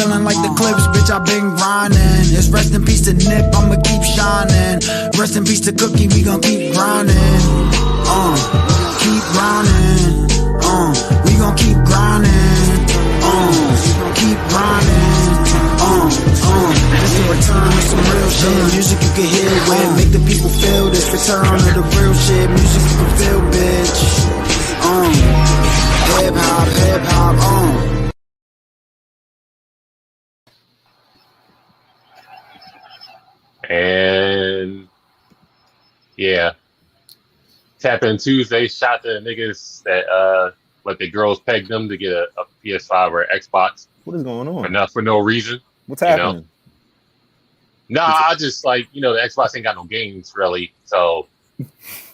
feeling like the clips, bitch, I been grinding. It's rest in peace to Nip, I'ma keep shining. Rest in peace to Cookie, we gon' keep grinding. Keep grinding. We gon' keep grinding. Keep grinding. It's the return of some real shit. Music you can hear with, make the people feel this. Return of the real shit. Music you can feel, bitch. Hip hop, hip hop, And yeah, Tap In Tuesday shot the niggas that let the girls peg them to get a PS5 or Xbox. What is going on? For no reason. What's happening? Nah, I just the Xbox ain't got no games really, so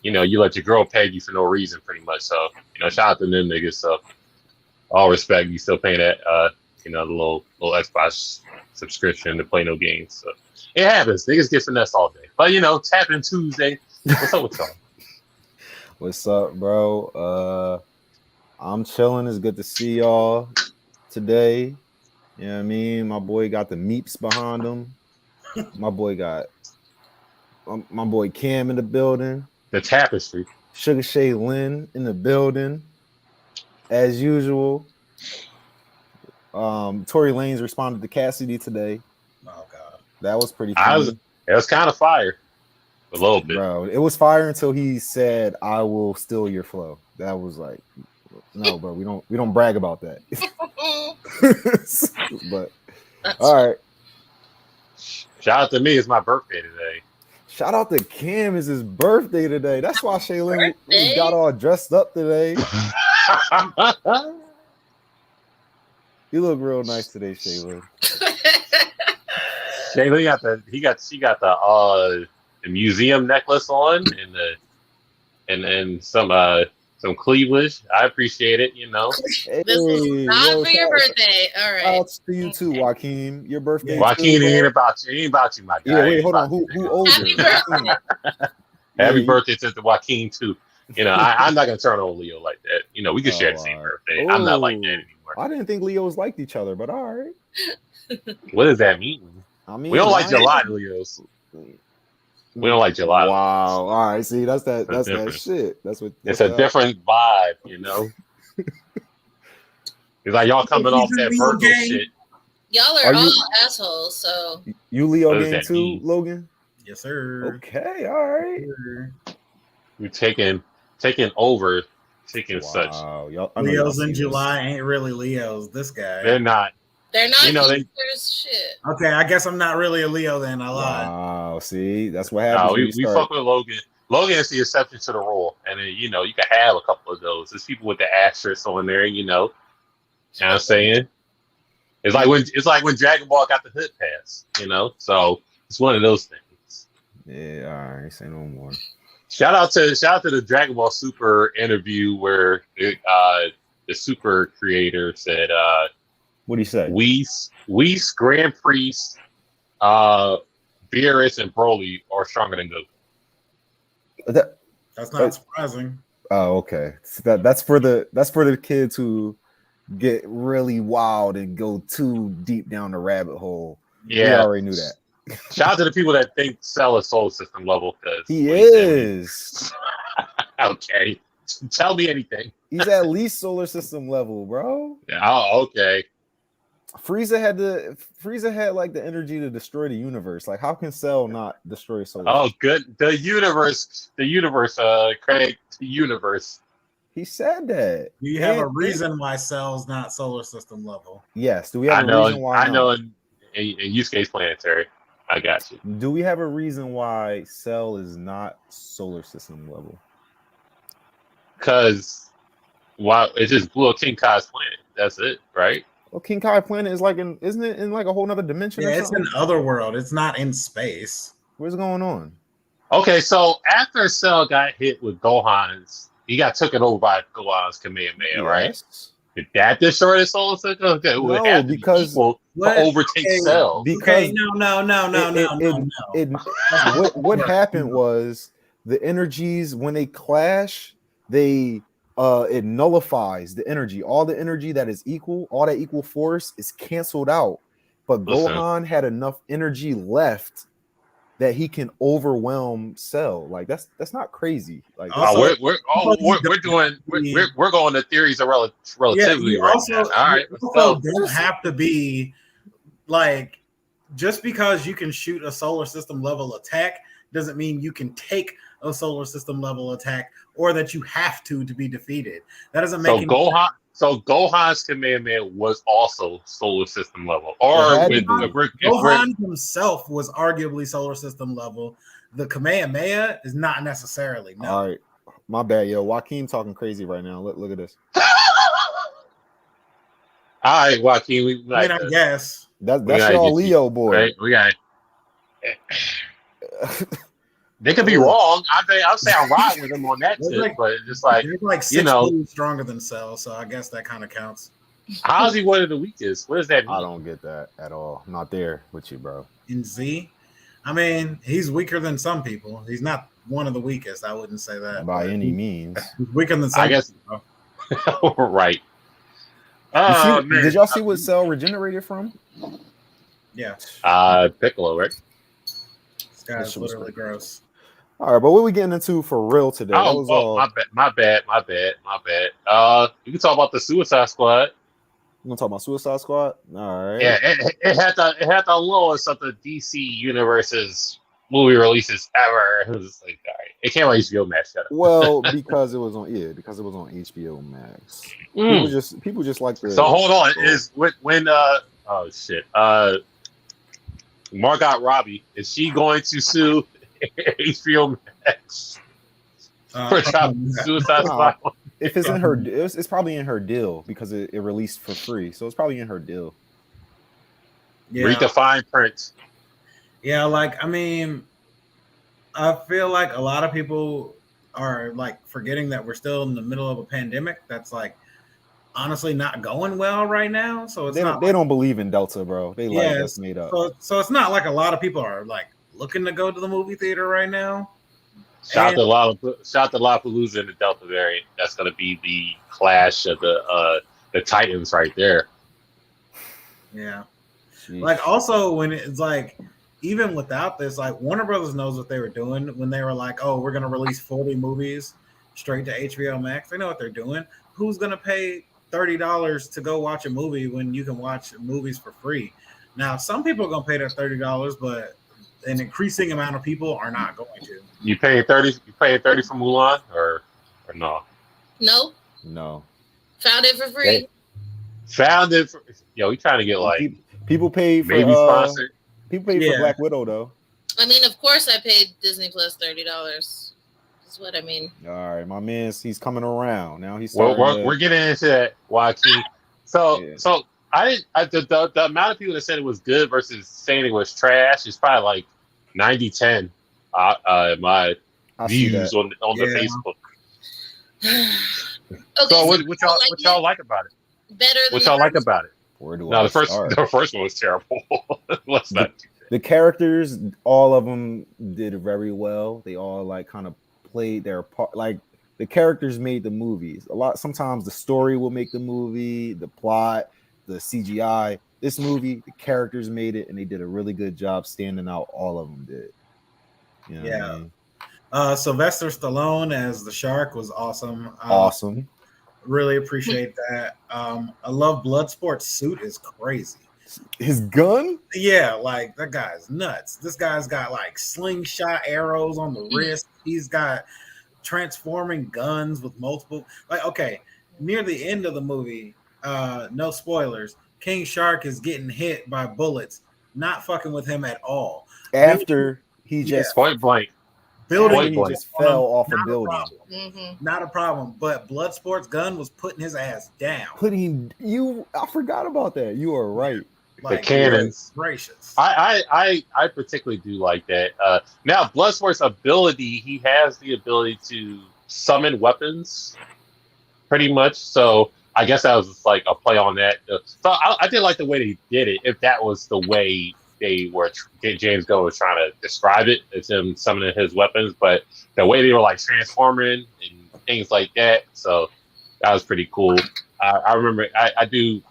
you let your girl peg you for no reason pretty much. So shout out to them niggas. So all respect, you still paying that the little Xbox subscription to play no games. So it happens. Niggas get finesse all day. But Tap In Tuesday. What's up with y'all? What's up, bro? I'm chilling. It's good to see y'all today. You know what I mean? My boy got the meeps behind him. My boy Cam in the building. The tapestry. Sugar Shay Lynn in the building. As usual. Tory Lanez responded to Cassidy today. Oh god. That was pretty funny. It was kind of fire. A little bit. Bro, it was fire until he said, "I will steal your flow." That was like, no, bro, we don't brag about that. But all right. Shout out to me, it's my birthday today. Shout out to Cam, it's his birthday today. That's why Shaylin got all dressed up today. You look real nice today, Shaylin. Shaylin she got the museum necklace on and some cleavage. I appreciate it, Hey, this was not for your birthday. All right. Shouts to you too, Joaquin. Your birthday. Joaquin, it ain't about you. It ain't about you, my guy. Yeah, wait, hold on. Who older? Happy birthday. Happy birthday to the Joaquin too. I'm not gonna turn on Leo like that. We can share the same birthday. I'm not like that anymore. I didn't think Leos liked each other, but all right. What does that mean? I mean, we don't like July Leos. We don't like July. Wow. All right. See, that's that shit. That's a different vibe, It's like y'all coming off that Virgo shit. Y'all are all assholes, so you Leo gang too, mean? Logan? Yes, sir. Okay, all right. You're taking over, such. Y'all, Leos in July ain't really Leos. This guy. They're not. They're not shit. Okay, I guess I'm not really a Leo then. I lied. Wow, see, that's what happens. We fuck with Logan. Logan is the exception to the rule, and then you can have a couple of those. There's people with the asterisk on there, You know what I'm saying? It's like when Dragon Ball got the hood pass, So it's one of those things. Yeah, all right. Say no more. Shout out to the Dragon Ball Super interview where the Super creator said, what do you say? Whis, Grand Priest, BRS, and Broly are stronger than Goku. That's not surprising. Oh, okay. So that's for the kids who get really wild and go too deep down the rabbit hole. Yeah, we already knew that. Shout out to the people that think Cell is solar system level, because he is. Okay, tell me anything. He's at least solar system level, bro. Yeah, oh, okay. Frieza had like the energy to destroy the universe. Like, how can Cell not destroy solar? Oh, good. The universe, Craig, the universe. He said that. Do you have a reason why Cell's not solar system level? Yes. Do we have a reason why? I know in use case planetary. I got you. Do we have a reason why Cell is not solar system level? Because it just blew up King Kai's planet. That's it, right? Well, King Kai planet is isn't it in like a whole nother dimension? Yeah, it's an other world. It's not in space. What's going on? Okay, so after Cell got hit with Gohan's, he got taken over by Gohan's Kamehameha, right? Did that destroy the solar system? Okay, no, because to overtake Cell. Because no. What happened was the energies, when they clash, it nullifies the energy. All the energy that is equal, all that equal force is canceled out, but Listen. Gohan had enough energy left that he can overwhelm Cell. Like that's not crazy. Like Also, we're going to theories of relativity you right also, now. All right, you also don't have to be like, just because you can shoot a solar system level attack doesn't mean you can take a solar system level attack, or that you have to be defeated. That doesn't make any Gohan. So Gohan's Kamehameha was also solar system level, or Gohan himself was arguably solar system level. The Kamehameha is not necessarily. No. All right, my bad, yo. Joaquin talking crazy right now. Look at this. All right, Joaquin. I guess that's y'all Leo boy. Right? We got. They could be wrong. I'll say I'm right with them on that tip, but it's like, they're like 6 moves stronger than Cell, so I guess that kind of counts. How's he one of the weakest? What does that mean? I don't get that at all. I'm not there with you, bro. In Z, I mean, he's weaker than some people. He's not one of the weakest. I wouldn't say that by any means. He's weaker than some. I guess. People, right. Did y'all see what Cell regenerated from? Yeah. Piccolo, right? This guy's literally gross. All right, but what are we getting into for real today? My bad. You can talk about the Suicide Squad. You gonna talk about Suicide Squad? All right. Yeah, it had the lowest of the DC universe's movie releases ever. It was like, all right, it came on HBO Max. Well, because it was on HBO Max. People just like the. So hold on, is when Margot Robbie, is she going to sue HBO Max for Suicide Squad? If it's in her, it's probably in her deal because it released for free, so it's probably in her deal. Yeah. Read the fine print. Yeah, like, I mean, I feel like a lot of people are like forgetting that we're still in the middle of a pandemic that's like honestly not going well right now. So it's they don't believe in Delta, bro. They like that's made up. So it's not like a lot of people are like looking to go to the movie theater right now. Shout to Lollapalooza in the Delta variant. That's going to be the clash of the Titans right there. Yeah. Jeez. Like, also, when it's like, even without this, like, Warner Brothers knows what they were doing when they were like, oh, we're going to release 40 movies straight to HBO Max. They know what they're doing. Who's going to pay $30 to go watch a movie when you can watch movies for free? Now, some people are going to pay that $30, but an increasing amount of people are not going to. You paying 30? You paying 30 for Mulan or no? No. Found it for free. Found it. We trying to get like people pay for maybe sponsored. People pay for Black Widow though. I mean, of course, I paid Disney Plus $30. That's what I mean. All right, my man, he's coming around now. We're getting into that, Joaquin. So the amount of people that said it was good versus saying it was trash is probably like 90-10. My views on the Facebook. Okay, so what y'all like about it? Better than what y'all like about it? The first one was terrible. Let's not. The characters, all of them did very well. They all like kind of played their part. Like the characters made the movies. Sometimes the story will make the movie, the plot, the CGI. This movie, the characters made it, and they did a really good job standing out. All of them did. You know what I mean? Sylvester Stallone as the shark was awesome. Awesome. Really appreciate that. I love Bloodsport's suit is crazy. His gun? Yeah, like that guy's nuts. This guy's got like slingshot arrows on the wrist. He's got transforming guns with multiple. Like, okay, near the end of the movie, no spoilers, King Shark is getting hit by bullets, not fucking with him at all. After he just point blank. Building he just fell off a building. Not a problem. But Bloodsport's gun was putting his ass down. I forgot about that. You are right. Like, the cannons. Gracious. I particularly do like that. Now, Bloodsport's ability, he has the ability to summon weapons, pretty much. So I guess that was like a play on that. So I did like the way they did it. If that was the way James Gunn was trying to describe it, as him summoning his weapons, but the way they were like transforming and things like that. So that was pretty cool. I remember. I do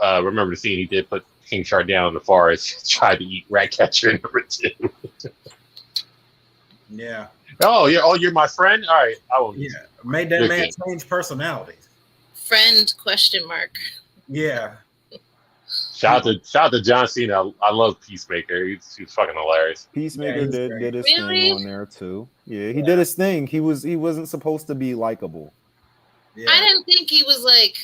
remember the scene he did put King Shark down in the forest, tried to eat Ratcatcher number 2. Yeah. Oh, you're my friend. All right, I will. Yeah, made that man change personalities. Friend ? Yeah. Shout out to John Cena. I love Peacemaker. He's fucking hilarious. Peacemaker did his Really? thing on there too. Yeah, he did his thing. He wasn't supposed to be likable. Yeah. I didn't think he was like.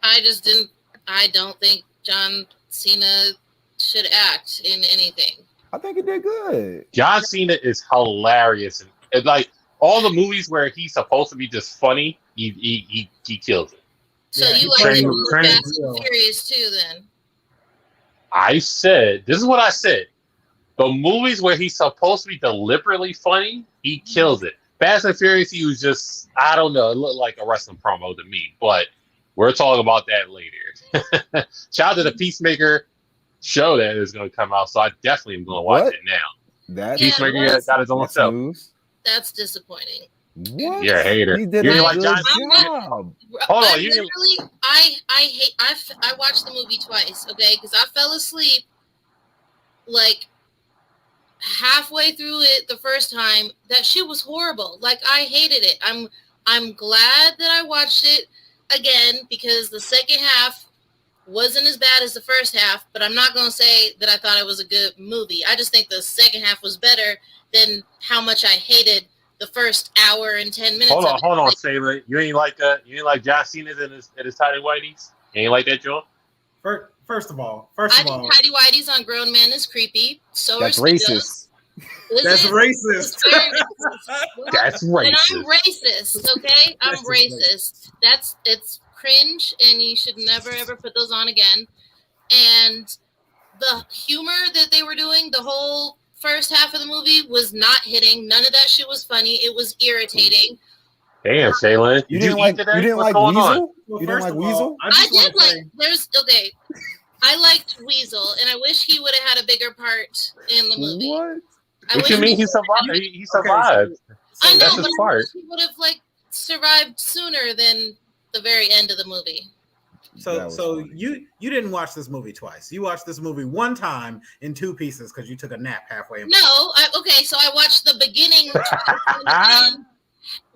I don't think John Cena should act in anything. I think he did good. John Cena is hilarious, and like all the movies where he's supposed to be just funny, he kills it. So you like Fast and Furious too, then? I said, this is what I said. The movies where he's supposed to be deliberately funny, he kills it. Fast and Furious, he was just, I don't know, it looked like a wrestling promo to me, but we're talking about that later. Shout out to the Peacemaker show that is going to come out, so I definitely am going to watch it now. Peacemaker got his own show. News. That's disappointing. What? You're a hater. He did you a like good John job. Hold on, I watched the movie twice, okay? Because I fell asleep like halfway through it the first time. That shit was horrible. Like I hated it. I'm glad that I watched it again because the second half wasn't as bad as the first half, but I'm not gonna say that I thought it was a good movie. I just think the second half was better than how much I hated the first hour and 10 minutes. Hold on, Sailor. You ain't like John Cena in his tidy whities? You ain't like that, Joe? First of all, I think tidy whities on grown men is creepy. So that's racist. That's racist. That's racist. And I'm racist, okay? I'm racist. It's cringe, and you should never ever put those on again. And the humor that they were doing, the whole first half of the movie was not hitting. None of that shit was funny. It was irritating. Damn, Shaylin. You didn't like Weasel? Well, you didn't like Weasel? I did like. I liked Weasel, and I wish he would have had a bigger part in the movie. What you mean he survived? He survived. I know, that's but his part. I wish he would have survived sooner than the very end of the movie. So you didn't watch this movie twice. You watched this movie one time in two pieces because you took a nap halfway. So I watched the beginning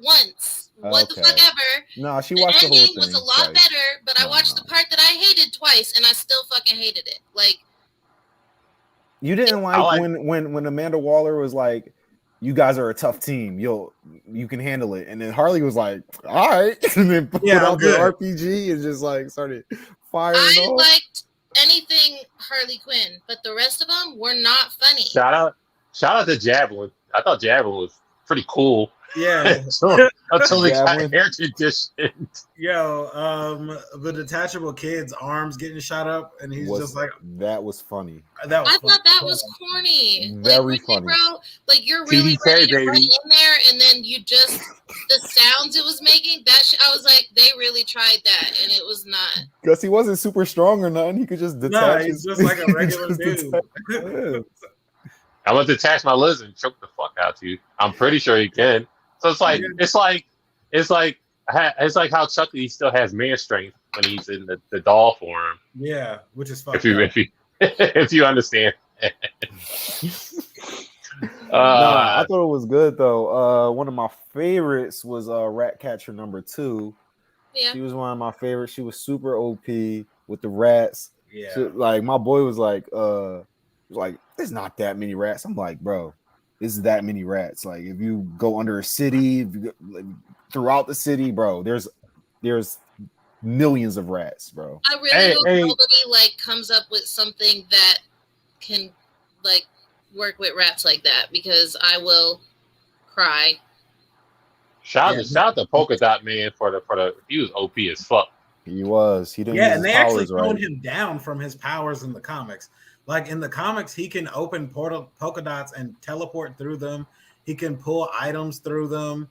once. What the fuck ever. No, she watched the whole thing. The ending was a lot better, but I watched the part that I hated twice, and I still fucking hated it. Like, you didn't like when Amanda Waller was like, "You guys are a tough team. You can handle it," and then Harley was like, "All right," and then put out the RPG and just started firing. I liked anything Harley Quinn, but the rest of them were not funny. Shout out to Javelin. I thought Javelin was pretty cool. Yeah. until they got hair conditioned. Yo, the detachable kid's arms getting shot up, and he's just like, that was funny. I thought that was corny. Very funny. Bro, you're really ready to run in there, and then the sounds it was making, I was like, they really tried that, and it was not. Because he wasn't super strong or nothing. He could just detach. He's just like a regular dude. I'm gonna detach my lizard and choke the fuck out of you. I'm pretty sure he can. So it's like how Chucky still has man strength when he's in the doll form. Yeah, which is fucked if you understand. I thought it was good though. One of my favorites was Ratcatcher number 2. Yeah. She was one of my favorites. She was super OP with the rats. Yeah. She, my boy was like, there's not that many rats. I'm like, bro, this is that many rats. Like, if you go under a city, if you go, throughout the city, bro, there's millions of rats, bro. I really hope nobody comes up with something that can work with rats like that, because I will cry. Shout out to Polka Dot Man for the he was OP as fuck. He was. He didn't. Yeah, and they actually toned him down from his powers in the comics. Like in the comics, he can open polka dots and teleport through them. He can pull items through them.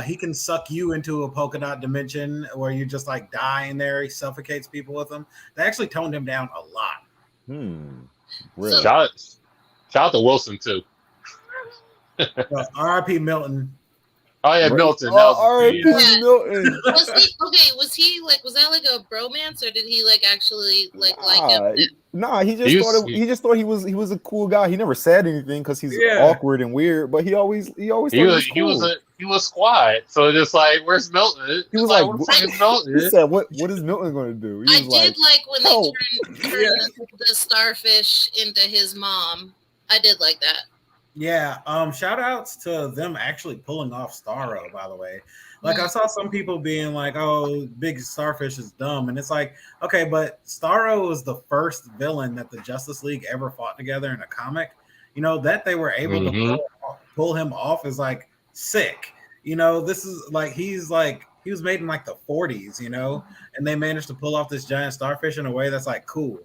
He can suck you into a polka dot dimension where you just die in there. He suffocates people with them. They actually toned him down a lot. Really? Shout out to Wilson too. R.I.P. Milton. Oh yeah, Milton. That was his name. Milton. Was that like a bromance, or did he like actually like him? He just thought he was a cool guy. He never said anything because he's awkward and weird, but he always thought he was squad. So just like, where's Milton? He was like, what the fuck is Milton? He said, what is Milton going to do? I did like when they turned the starfish into his mom. I did like that. Yeah, shout outs to them actually pulling off Starro, by the way. Like, I saw some people being like, oh, Big Starfish is dumb. And it's like, okay, but Starro was the first villain that the Justice League ever fought together in a comic. You know, that they were able to pull him off is like sick. You know, this is like, he was made in like the 40s, you know, and they managed to pull off this giant starfish in a way that's like cool.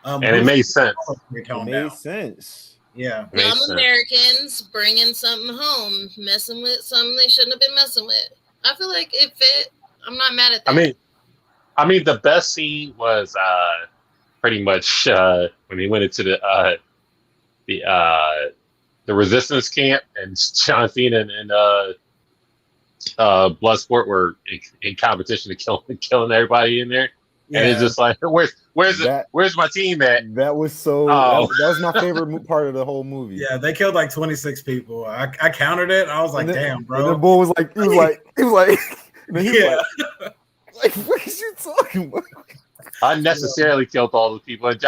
And it made sense. Yeah. Dumb Americans bringing something home, messing with something they shouldn't have been messing with. I feel like it fit. I'm not mad at that. I mean, the best scene was pretty much when he went into the resistance camp and John Cena and Bloodsport were in competition to killing everybody in there. Yeah. And it's just like, where's my team at? That was so. That was my favorite part of the whole movie. Yeah, they killed like 26 people. I counted it. I was like, damn, bro. And the boy was like, he was like, like, what is you talking about? Unnecessarily killed all the people. And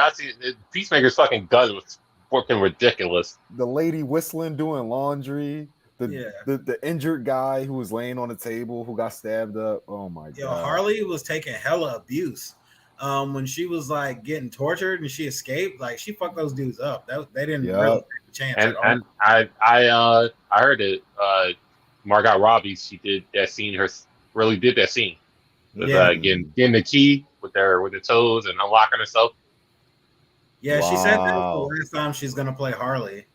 Peacemaker's fucking gun was fucking ridiculous. The lady whistling, doing laundry. The injured guy who was laying on the table who got stabbed up. Oh my god. Harley was taking hella abuse. When she was like getting tortured and she escaped, like she fucked those dudes up. They didn't really take a chance at all. And I heard it. Margot Robbie, she did that scene. Really did that scene. With, getting the key with their toes and unlocking herself. Yeah, she said that was the last time she's gonna play Harley.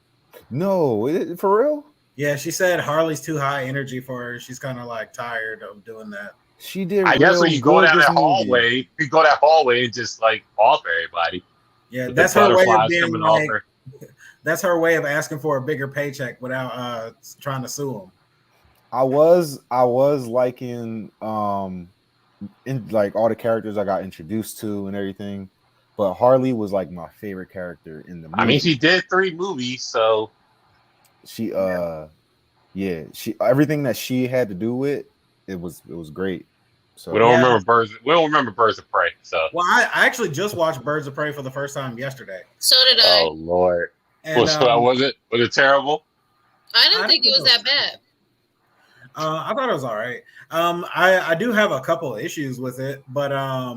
No, for real? Yeah, she said Harley's too high energy for her. She's kind of like tired of doing that. She did. I guess when you go down that hallway, and just like offer everybody. Yeah, that's her way of being like. That's her way of asking for a bigger paycheck without trying to sue him. I was liking in like all the characters I got introduced to and everything, but Harley was like my favorite character in the movie. I mean, she did 3 movies, so. She everything that she had to do with it was great. So we don't remember Birds of Prey. So I actually just watched Birds of Prey for the first time yesterday. So did I. Oh Lord. And, was it terrible? I didn't think it was that bad. I thought it was all right. I do have a couple of issues with it, but I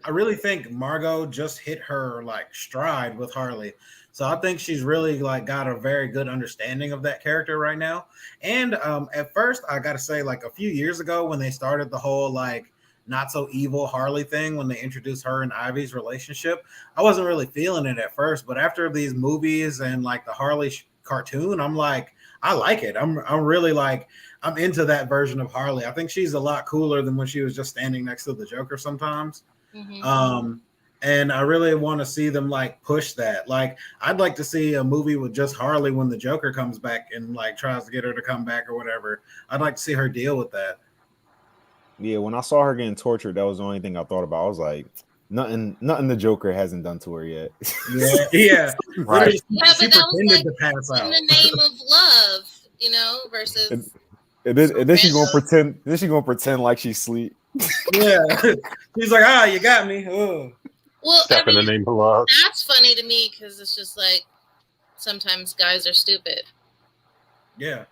really think Margot just hit her like stride with Harley. So I think she's really like got a very good understanding of that character right now. And at first, I got to say, like a few years ago when they started the whole like not so evil Harley thing, when they introduced her and Ivy's relationship, I wasn't really feeling it at first. But after these movies and like the Harley cartoon, I'm like, I like it. I'm really like, I'm into that version of Harley. I think she's a lot cooler than when she was just standing next to the Joker sometimes. Mm-hmm. And I really want to see them like push that. Like, I'd like to see a movie with just Harley when the Joker comes back and like tries to get her to come back or whatever. I'd like to see her deal with that. Yeah, when I saw her getting tortured, that was the only thing I thought about. I was like, nothing the Joker hasn't done to her yet. Yeah. Right. Yeah, but that was like to pass out. In the name of love, you know, versus. And then she's gonna pretend. Then she's gonna pretend like she's asleep. Yeah, she's like, you got me. Oh. Well, Step in the name of love. That's funny to me because it's just like sometimes guys are stupid. Yeah.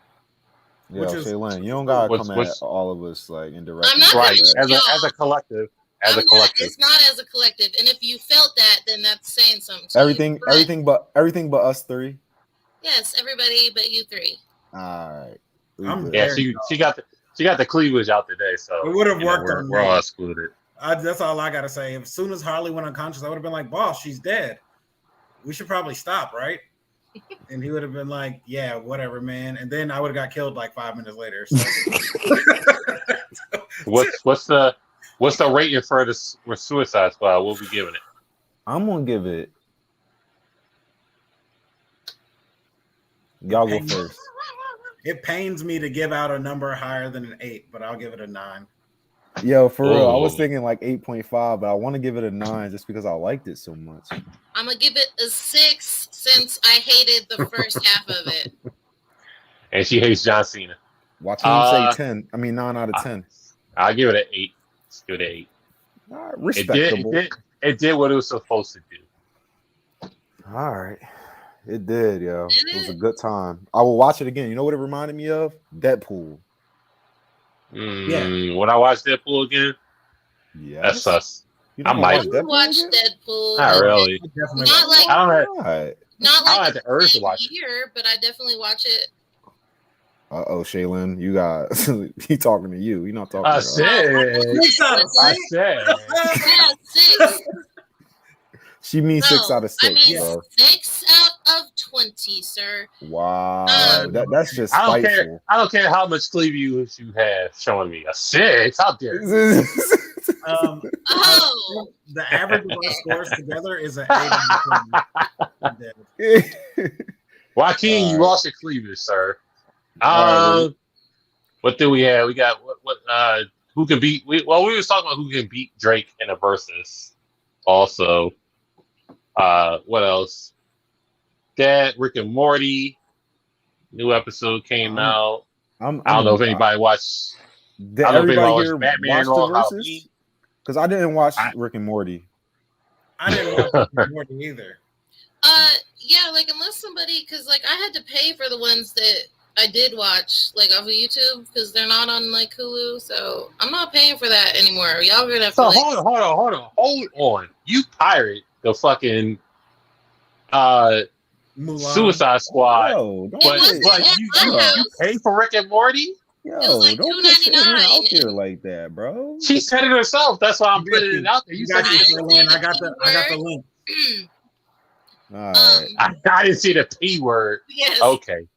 Yeah, Shaylin, you don't gotta come at all of us like indirectly. I'm not right as a collective. It's not as a collective, and if you felt that, then that's saying something. Everything but us three. Yes, everybody but you three. All right. She got the cleavage out today, so it would have worked. We're all excluded. That's all I gotta say. As soon as Harley went unconscious, I would have been like, "Boss, she's dead. We should probably stop, right?" And he would have been like, "Yeah, whatever, man." And then I would have got killed like 5 minutes later. So. What's the rating for this Suicide Squad? What are we giving it? I'm gonna give it. Y'all go first. It pains me to give out a number higher than an 8, but I'll give it a 9. Yo, for real, I was Ooh. thinking like 8.5, but I want to give it a 9 just because I liked it so much. I'm gonna give it a 6 since I hated the first half of it. And she hates John Cena. Joaquin say 10. I mean 9 out of 10. I'll give it an 8. Let's give it an 8. All right, respectable. It did what it was supposed to do. All right. It did, yo. It was a good time. I will watch it again. You know what it reminded me of? Deadpool. Yeah. When I watch Deadpool again, yeah, that's sus. I might watch Deadpool. Not really. Not like I don't like the urge to watch it, but I definitely watch it. Shaylin, you got he talking to you. He not talking to us. I said. Yeah, 6. She means 6 out of 6. I mean, bro. 6 out of 20, sir. Wow, that's just spiteful. I don't care how much cleavage you have showing me. A 6? How dare you? The average of our scores together is an 8 out of 10. Joaquin, you lost your cleavage, sir. What do we have? We got what who can beat? We was talking about who can beat Drake in a versus. Also, what else? That Rick and Morty new episode came out. I don't know if anybody watched. Did everybody here watch the versus? Because I didn't watch Rick and Morty. I didn't watch Rick and Morty either. Yeah, like unless somebody, because like I had to pay for the ones that I did watch, like off of YouTube, because they're not on like Hulu, so I'm not paying for that anymore. Y'all are gonna have to. Like... Hold on. You pirate the fucking Suicide Squad. Yo, but you pay for Rick and Morty? Yo, it was like don't $2.99 out there like that, bro. She said it herself. That's why I'm putting it out there. You said it. I got the link. All right. I didn't see the P word. Yes. Okay.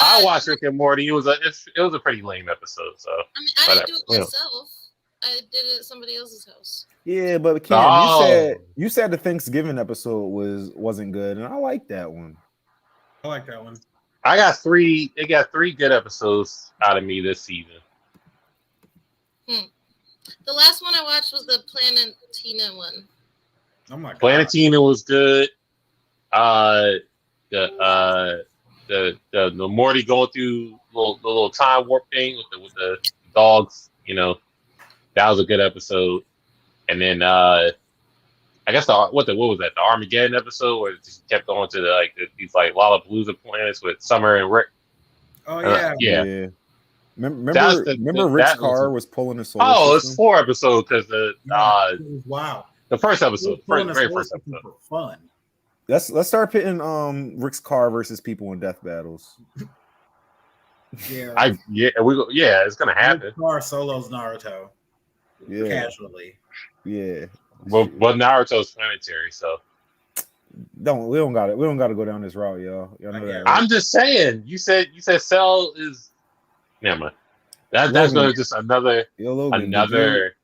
I watched Rick and Morty. It was a pretty lame episode. So I mean, I didn't do it myself. I did it at somebody else's house. Yeah, but Cam, you said the Thanksgiving episode wasn't good, and I like that one. I like that one. I got 3. They got 3 good episodes out of me this season. The last one I watched was the Planetina one. Oh my god. Planetina was good. The Morty going through the little time warp thing with the dogs, you know, that was a good episode. And then I guess what was that? The Armageddon episode where it just kept going to these Lollapalooza planets with Summer and Rick. Oh yeah, yeah. Remember Rick's car was pulling a solar system? Oh, it's 4 episodes because wow. The first episode, very first episode. For fun. Let's start pitting Rick's car versus people in death battles. Yeah, it's gonna happen. Rick's car solos Naruto. Yeah, casually. Yeah. Well, Naruto's planetary, so we don't got to go down this route, y'all. Y'all know that, right? I'm just saying. You said Cell is. Never mind. That's gonna just another. Yo, Logan, another.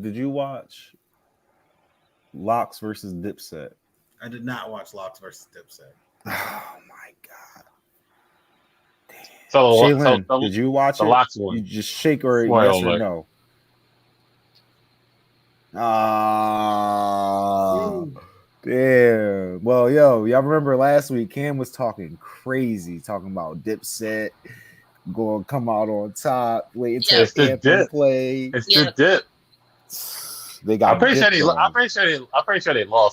Did you watch Locks versus Dipset? I did not watch Locks versus Dipset. Oh my god! Damn. So, Shaylin, did you watch the it? Locks one? You just shake or yes or no. Damn. Well, y'all remember last week Cam was talking crazy, talking about Dipset going to come out on top, wait until Anthem play. It's the dip. They got. I'm pretty sure they lost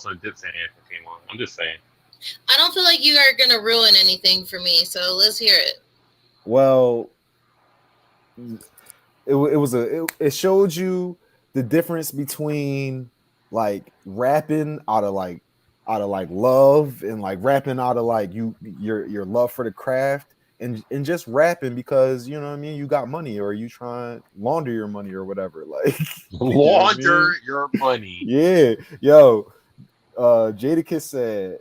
when Dipset Anthem came on. I'm just saying. I don't feel like you are gonna ruin anything for me, so let's hear it. Well, it showed you the difference between like rapping out of love and like rapping out of like your love for the craft and just rapping because you know what I mean, you got money or you trying to launder your money or whatever, like launder your money. Yeah. Yo, Jadakiss said,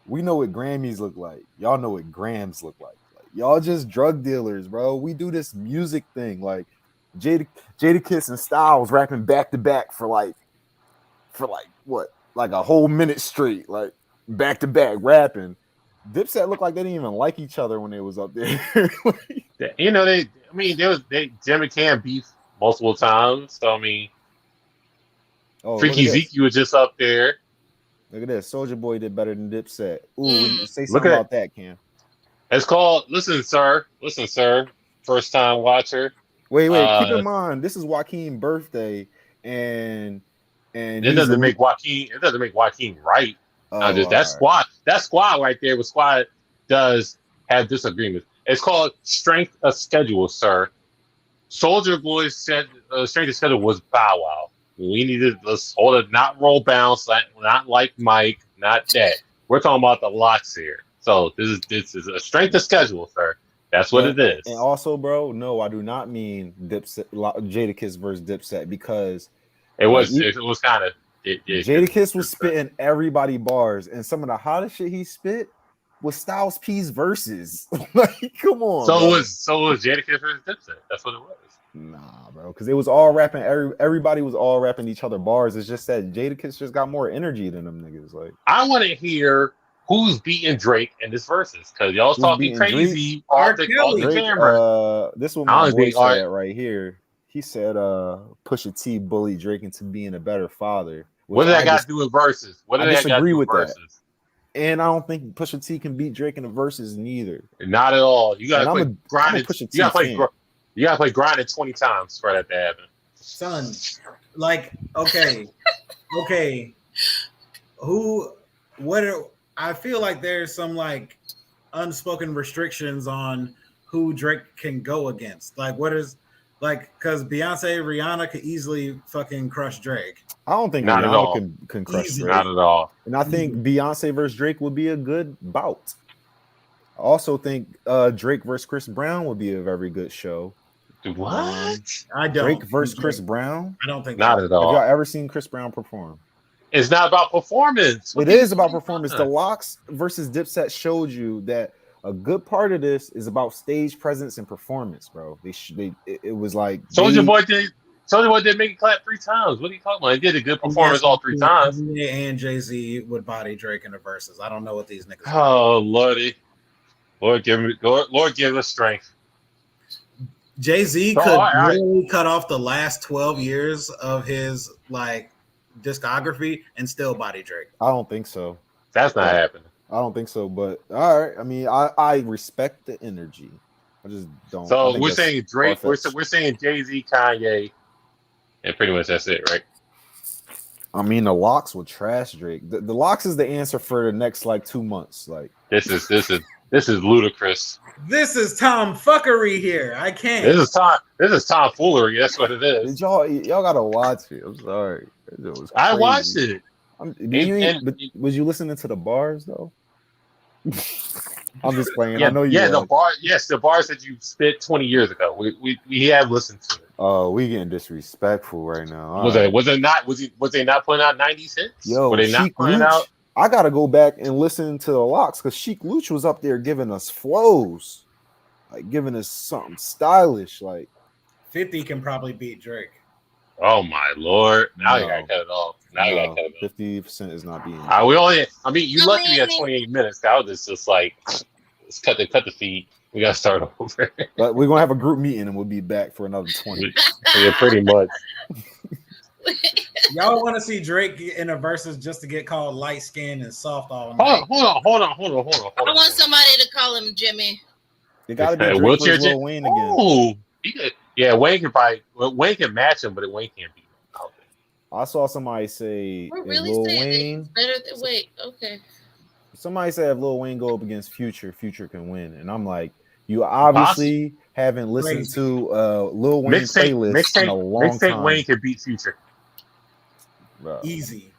we know what Grammys look like, y'all know what grams look like y'all just drug dealers, bro. We do this music thing like Jadakiss and Styles rapping back to back for what, like a whole minute straight, like back to back rapping. Dipset looked like they didn't even like each other when they was up there. You know, Jim and Cam beef multiple times. So I mean, Freaky Zeke was just up there. Look at this. Soulja Boy did better than Dipset. Ooh, say Look something about that, Cam. It's called Listen, Sir. First time watcher. Wait. Keep in mind, this is Joaquin's birthday, and it doesn't make Joaquin. It doesn't make Joaquin right. That squad right there. With squad does have disagreements. It's called strength of schedule, sir. Soulja Boy's said strength of schedule was Bow Wow. We needed this hold it, not roll bounce, not like Mike, not that. We're talking about the locks here. So this is a strength of schedule, sir. That's what it is. And also, bro, no, I do not mean Dipset, Jadakiss versus Dipset, because it was kind of Jadakiss was spitting everybody bars, and some of the hottest shit he spit was Styles P's verses. Like, come on. So was Jadakiss versus Dipset. That's what it was. Nah, bro, because it was all rapping. Everybody was all rapping each other bars. It's just that Jadakiss just got more energy than them niggas. Like, I want to hear who's beating Drake in this verses, because y'all talking crazy off the camera. This one my boy said right here. He said, "Pusha T bullied Drake into being a better father." What did that got to do with verses? I disagree with that. And I don't think Pusha T can beat Drake in the verses neither. Not at all. You got to play grinded. You got to play grinded 20 times for that to happen. Son, like, okay. I feel like there's some like unspoken restrictions on who Drake can go against. Like, what is like, because Beyonce, Rihanna could easily fucking crush Drake. I don't think Rihanna can crush Drake. Not at all. And I think Beyonce versus Drake would be a good bout. I also think Drake versus Chris Brown would be a very good show. What? I don't. Drake versus Chris Brown? I don't think not at all. Have y'all ever seen Chris Brown perform? It's not about performance. It is about performance. The Locks versus Dipset showed you that a good part of this is about stage presence and performance, bro. It was like Soulja Boy did make it clap 3 times. What are you talking about? He did a good performance all 3 times. And Jay-Z would body Drake in the verses. I don't know what these niggas. Oh Lordy, Lord give us strength. Jay-Z could really cut off the last 12 years of his like discography and still body Drake. I don't think so. That's not happening. I don't think so, but all right. I mean, I respect the energy. I just don't. So we're saying Drake. We're saying Jay-Z, Kanye, and pretty much that's it, right? I mean, the Locks would trash Drake. The Locks is the answer for the next like 2 months. Like this is ludicrous. This is tomfuckery here. I can't. This is tomfoolery. That's what it is. Y'all gotta watch it. I'm sorry. I watched it. Was you listening to the bars though? I'm just playing. Yeah, I know you. Yeah, the bars that you spit 20 years ago. We have listened to it. Oh, we getting disrespectful right now. Was they not putting out 90s hits? Yo, were they not putting out? I gotta go back and listen to the Locks because Sheek Luch was up there giving us flows, like giving us something stylish. Like 50 can probably beat Drake. Oh my lord! Now you gotta cut it off. 50% is not being. You lucky me at 28 minutes. That was just like, let's cut the feed. We gotta start over. But we're gonna have a group meeting and we'll be back for another 20. Yeah, pretty much. Y'all want to see Drake in a versus just to get called light skinned and soft all night? Hold on. I want somebody to call him Jimmy. It gotta be Drake versus Lil Wayne again. Oh, yeah, Wayne can match him, but Wayne can't beat him. I saw somebody say Lil Wayne better than wait. Okay. Somebody said if Lil Wayne go up against Future can win, and I'm like, you obviously haven't listened to Lil Wayne playlist in a long time. Wayne can beat Future. Bro. Easy.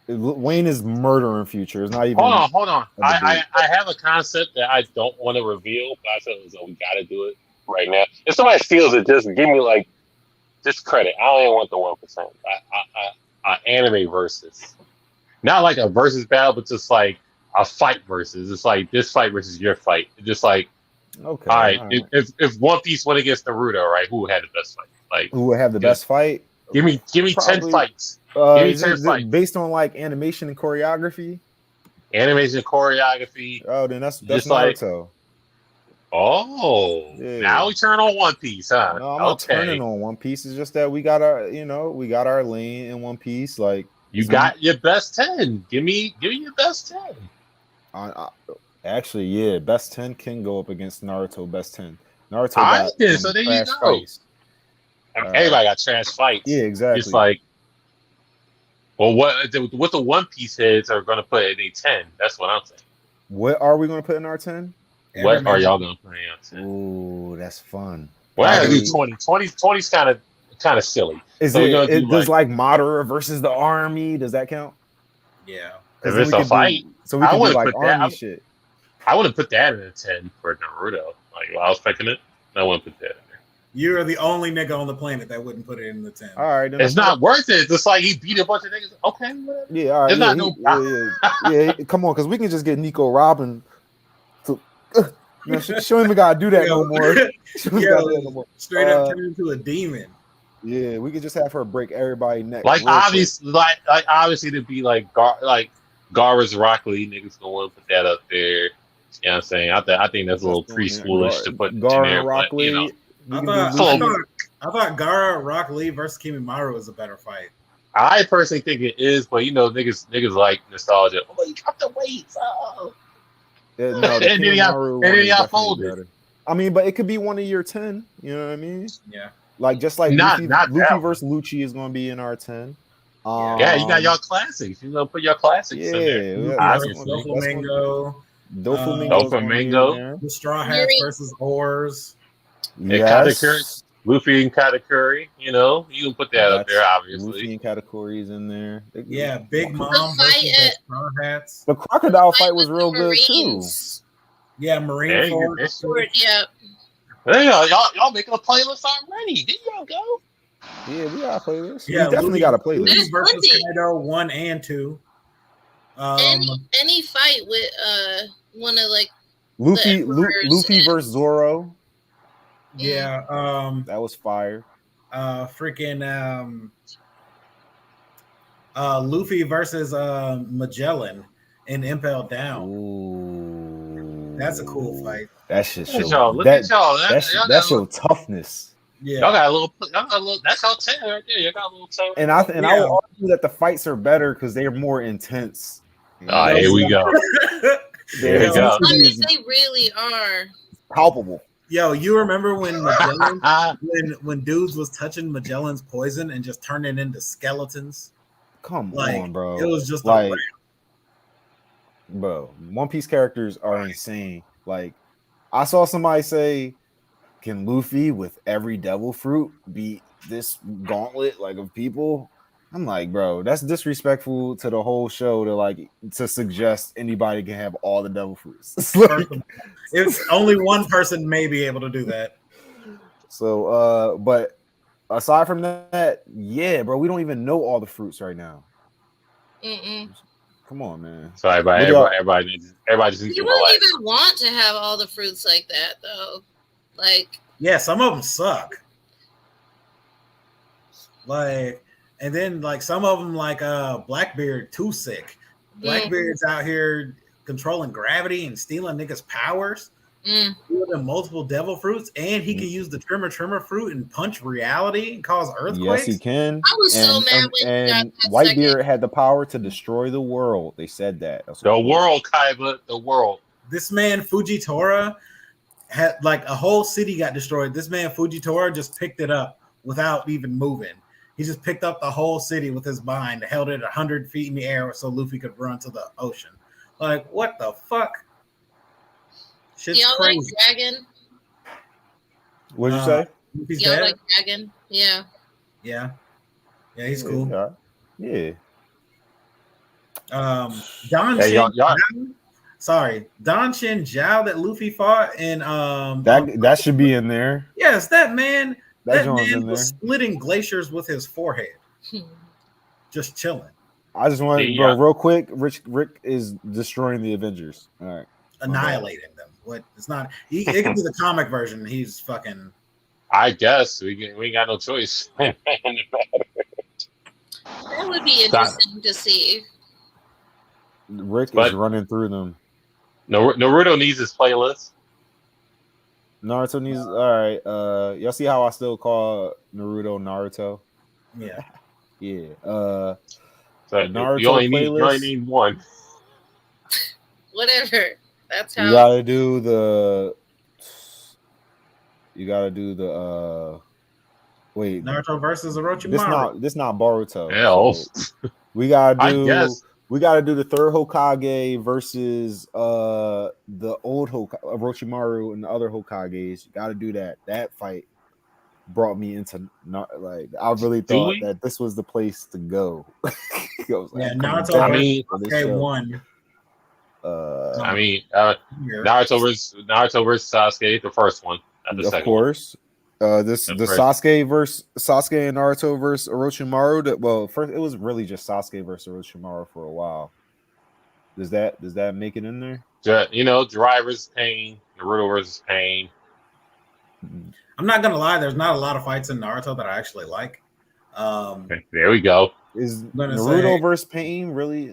Wayne is murdering Future. It's not even. Hold on. I have a concept that I don't want to reveal, but I feel as though we got to do it right now. If somebody steals it, just give me like just credit. I don't even want the 1%. I anime versus, not like a versus battle, but just like a fight versus. It's like this fight versus your fight. It's just like, okay. All right. If One Piece went against Naruto, right? Who had the best fight? Like who would have the best fight? Give me 10 fights. Is it based on like animation and choreography? animation choreography. Oh, then that's just like Naruto. Yeah. Now we turn on One Piece, huh? No, I'm not turning on One Piece. It's just that we got our lane in One Piece. Like you got your best 10. Give me your best 10. Actually, yeah, best 10 can go up against Naruto best 10. Naruto I got did, so there you go. fights. Everybody got trash fights. Yeah, exactly. Just like, well, what the One Piece heads are going to put in a 10? That's what I'm saying. What are we going to put in our 10? What are y'all going to put in our 10? Ooh, that's fun. Well, I do 20. 20's kind of silly. Does like Madara versus the army? Does that count? Yeah. If it's a fight, so we can do like army shit. I wouldn't put that in a 10 for Naruto. Like, while I was picking it, I wouldn't put that in there. You're the only nigga on the planet that wouldn't put it in the 10. All right. Then it's not worth it. It's just like he beat a bunch of niggas. Okay, whatever. Yeah, all right. It's not yeah, come on, because we can just get Nico Robin to... she don't even gotta do that no more. Straight up turn into a demon. Yeah, we could just have her break everybody's neck. Like obviously, like obviously to be like Garra's Rock Lee, niggas gonna want to put that up there. You know what I'm saying? I think that's a little preschoolish to put Gara in there. Rock But, Lee. you know. I thought Gara Rock Lee versus Kimimaro was a better fight. I personally think it is, but you know, niggas like nostalgia. Oh, you dropped the weights. Oh. Yeah, no, and then y'all folded. I mean, but it could be one of your 10. You know what I mean? Yeah. Like just like Luffy versus Lucci is going to be in our 10. Yeah, you got y'all classics. You gonna put your classics in there. Doflamingo. The Straw Hats versus Oars. Yes. Luffy and Katakuri, you know, you can put that up there, obviously. Luffy and Katakuri is in there. Yeah, Big Mom versus the Straw Hats. The crocodile fight was real good too. Yeah, Marine Ford. Yeah. Hey, y'all making a playlist already? Did y'all go? Yeah, we got a playlist. Yeah, we definitely got a playlist. Luffy versus Kaido 1 and 2. Any fight with one of like Luffy versus Zoro. Yeah, that was fire. Luffy versus Magellan in Impel Down. Ooh, that's a cool fight. That shit show. Look at y'all. That's your toughness. Yeah, y'all got a little. That's y'all 10 right there. You got a little 10. And I will argue that the fights are better because they are more intense. Here we go. There we go. I mean, they really are palpable. Yo, you remember when Magellan, when dudes was touching Magellan's poison and just turning into skeletons? Come on, bro. It was just like, bro. One Piece characters are insane. Like, I saw somebody say, "Can Luffy with every devil fruit beat this gauntlet like of people?" I'm like, bro, that's disrespectful to the whole show to suggest anybody can have all the devil fruits. It's only one person may be able to do that. So, but aside from that, yeah, bro, we don't even know all the fruits right now. Come on, man. Sorry, everybody just needs you wouldn't even want to have all the fruits like that, though. Like, yeah, some of them suck. Like. And then, like, some of them, like Blackbeard, too sick. Blackbeard's out here controlling gravity and stealing niggas' powers. With multiple devil fruits, and he can use the Tremor fruit and punch reality and cause earthquakes. Yes, he can. I was so mad when and Whitebeard had the power to destroy the world. They said that. The world, Kaiba, the world. This man Fujitora had like a whole city got destroyed. This man Fujitora just picked it up without even moving. He just picked up the whole city with his mind, held it 100 feet in the air so Luffy could run to the ocean. Like, what the fuck? Shit's y'all crazy. like Dragon? What did you say? Y'all like Dragon? Yeah. Yeah. Yeah, he's cool. Yeah. Don Shin Zhao that Luffy fought and that should be in there. Yes, that man. That man there. was splitting glaciers with his forehead. Just chilling. I just want to go real quick. Rick is destroying the Avengers. All right. Annihilating them. What? It's not. It can be the comic version. He's fucking. I guess we ain't got no choice. That would be interesting to see. Rick But- is running through them. Naruto needs his playlist. Naruto needs. All right. Y'all see how I still call Naruto Naruto? Yeah. Yeah. So Naruto you only playlist. need one. Whatever. That's how. You gotta do the. You gotta do the. Wait. Naruto versus Orochimaru. This not Boruto. Hell, So we gotta I do. guess. We gotta do the third Hokage versus the old Orochimaru and the other Hokages. You gotta do that. That fight brought me into not like I really thought that this was the place to go. I was like, Yeah, I'm coming Naruto back for versus this Sasuke show. won. I mean, Here. Naruto versus Sasuke, the first one, not the Of second course. The That's right. Sasuke versus Sasuke and Naruto versus Orochimaru. Well, first it was really just Sasuke versus Orochimaru for a while. Does that make it in there? one. Jiraiya versus Pain, Naruto versus Pain. I'm not gonna lie, there's not a lot of fights in Naruto that I actually like. There we go. Is gonna Naruto say- versus Pain really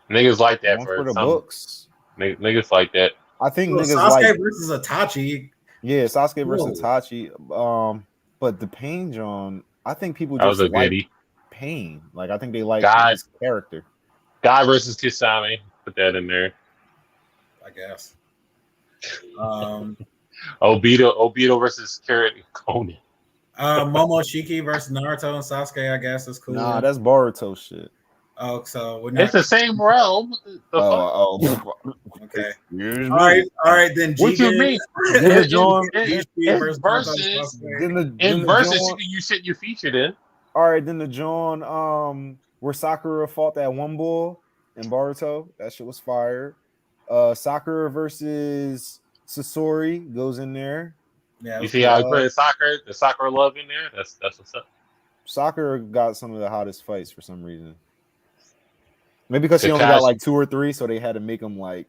Niggas like that one for the some books? niggas like that. I think Well, niggas Sasuke like versus Itachi. Sasuke versus Whoa. Itachi. But the Pain John, I think people That was just a like goodie. Pain. Like I think they like God. his character. Guy versus Kisame. Put that in there. I guess. Obito versus Carrot and Conan. Momoshiki versus Naruto and Sasuke, I guess, is cool. Nah, that's Boruto shit. Oh, so we're not It's the same realm. The fuck? okay. Excuse All right, then. What you Jigen- mean? Then the John, Ishii versus versus- Naruto and Sasuke. then In the versus, John, you said you featured in. all right, then the John, where Sakura fought that one bull in Boruto, that shit was fire. Sakura versus Sasori goes in there. Yeah, You see how I put the soccer love in there? That's what's up. Sakura got some of the hottest fights for some reason. Maybe because she only got like 2 or 3, so they had to make them like.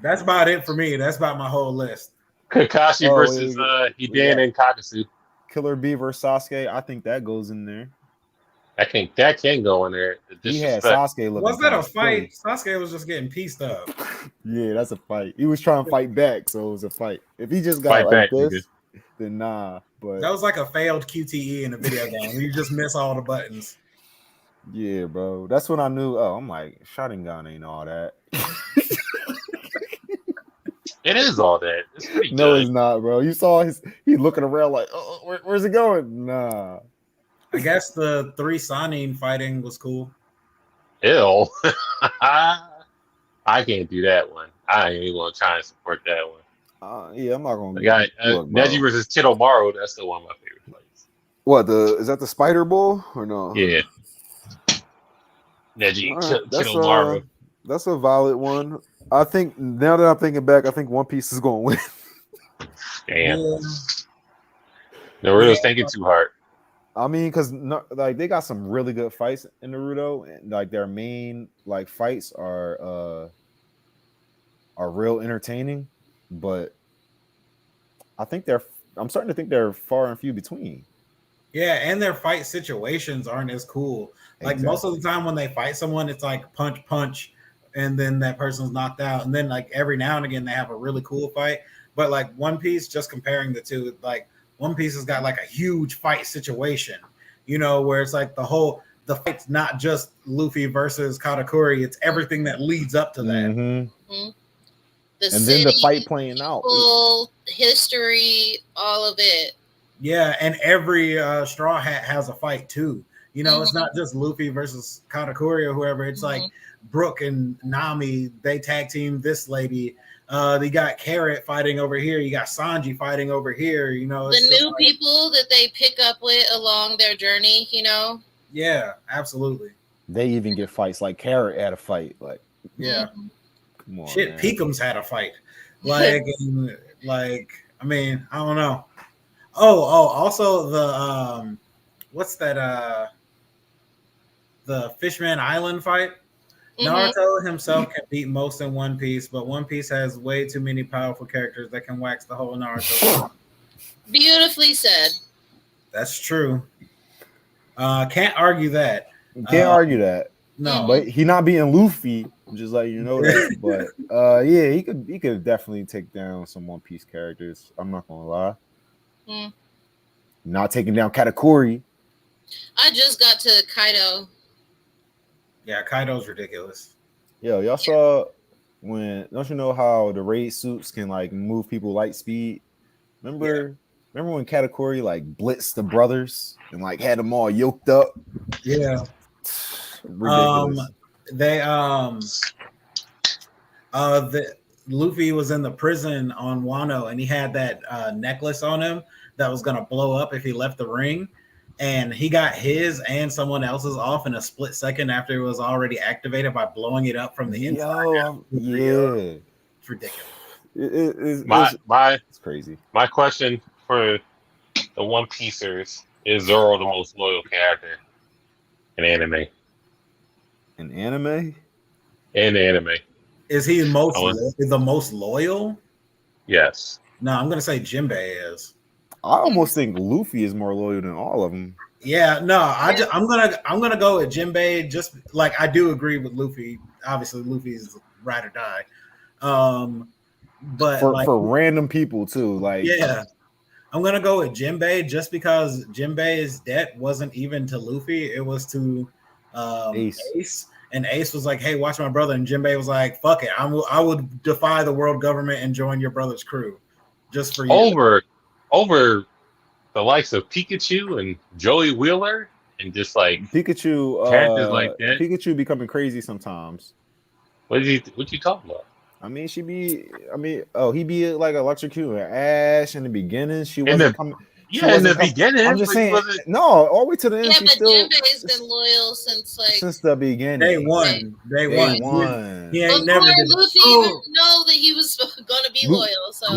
that's about it for me. That's about my whole list. Kakashi Oh, versus we Hidan got- and Kakasu. Killer B versus Sasuke. I think that goes in there. That can go in there. The He had disrespect. Sasuke looking. Was that a kinda fight? silly. Sasuke was just getting pieced up. Yeah, that's a fight. He was trying to fight back, so it was a fight. If he just got Fight like back, this, then nah. But That was like a failed QTE in a video game where you just miss all the buttons. yeah, bro. That's when I knew. Oh, I'm like, Sharingan ain't all that. It is all that. It's pretty No, good. it's not, bro. You saw he looking around like, oh, where's it going? Nah. I guess the 3 Sanin fighting was cool. Ew. I can't do that one. I ain't even gonna try and support that one. Yeah, I'm not gonna. The guy Look, bro. Neji versus Kidomaru. That's still one of my favorite fights. What is that? The Spider Bull or no? Yeah. Neji All right, Kidomaru. that's a valid one. I think now that I'm thinking back, I think One Piece is going to win. Damn. Yeah. Naruto's thinking too hard. I mean, because like they got some really good fights in Naruto, and like their main like fights are real entertaining, but I think I'm starting to think they're far and few between. Yeah, and their fight situations aren't as cool. Like most of the time when they fight someone, it's like punch, and then that person's knocked out. And then like every now and again they have a really cool fight. But like One Piece, just comparing the two, like One Piece has got like a huge fight situation, where it's like the fight's not just Luffy versus Katakuri, it's everything that leads up to that. Mm-hmm. The And city, then the fight playing out. people, history, all of it. Yeah, and every Straw Hat has a fight too. It's not just Luffy versus Katakuri or whoever. It's like Brook and Nami, they tag team this lady. They got Carrot fighting over here. You got Sanji fighting over here. The new people that they pick up with along their journey, Yeah, absolutely. They even get fights. Like Carrot had a fight. Like, Yeah. come on, Shit, man. Peekham's had a fight. I mean, I don't know. Oh, also the what's that? The Fishman Island fight. Naruto himself can beat most in One Piece, but One Piece has way too many powerful characters that can wax the whole Naruto. Beautifully said. That's true. Can't argue that. Can't argue that. No, but he not being Luffy. Just like you know that. But yeah, he could definitely take down some One Piece characters. I'm not gonna lie. Not taking down Katakuri. I just got to Kaido. Yeah, Kaido's ridiculous. Yo, y'all saw when? Don't you know how the raid suits can like move people light speed? Remember when Katakuri like blitzed the brothers and like had them all yoked up? Yeah. Ridiculous. Luffy was in the prison on Wano, and he had that necklace on him that was gonna blow up if he left the ring, and he got his and someone else's off in a split second after it was already activated by blowing it up from the inside. Yeah, it's ridiculous. It's crazy. My question for the One Piecers: is Zoro the most loyal character in anime? In anime? In anime. Is he the most loyal? Yes. No, I'm gonna say Jinbei is. I almost think Luffy is more loyal than all of them. Yeah, no, I'm gonna go with Jinbei. Just like I do agree with Luffy. Obviously, Luffy's ride or die. But for random people too, like yeah, I'm gonna go with Jinbei just because Jinbei's debt wasn't even to Luffy; it was to Ace. And Ace was like, "Hey, watch my brother," and Jinbei was like, "Fuck it, I would defy the world government and join your brother's crew, just for you." Over the likes of Pikachu and Joey Wheeler, and just like Pikachu, characters like that. Pikachu becoming crazy sometimes. What you talking about? I mean, he be like electrocuting Ash in the beginning. She wasn't coming. Yeah, in the beginning. I'm just saying. No, all the way to the end. Yeah, but Jinbei's been loyal since the beginning. Day one. He ain't never been. Luffy even know that he was going to be loyal. So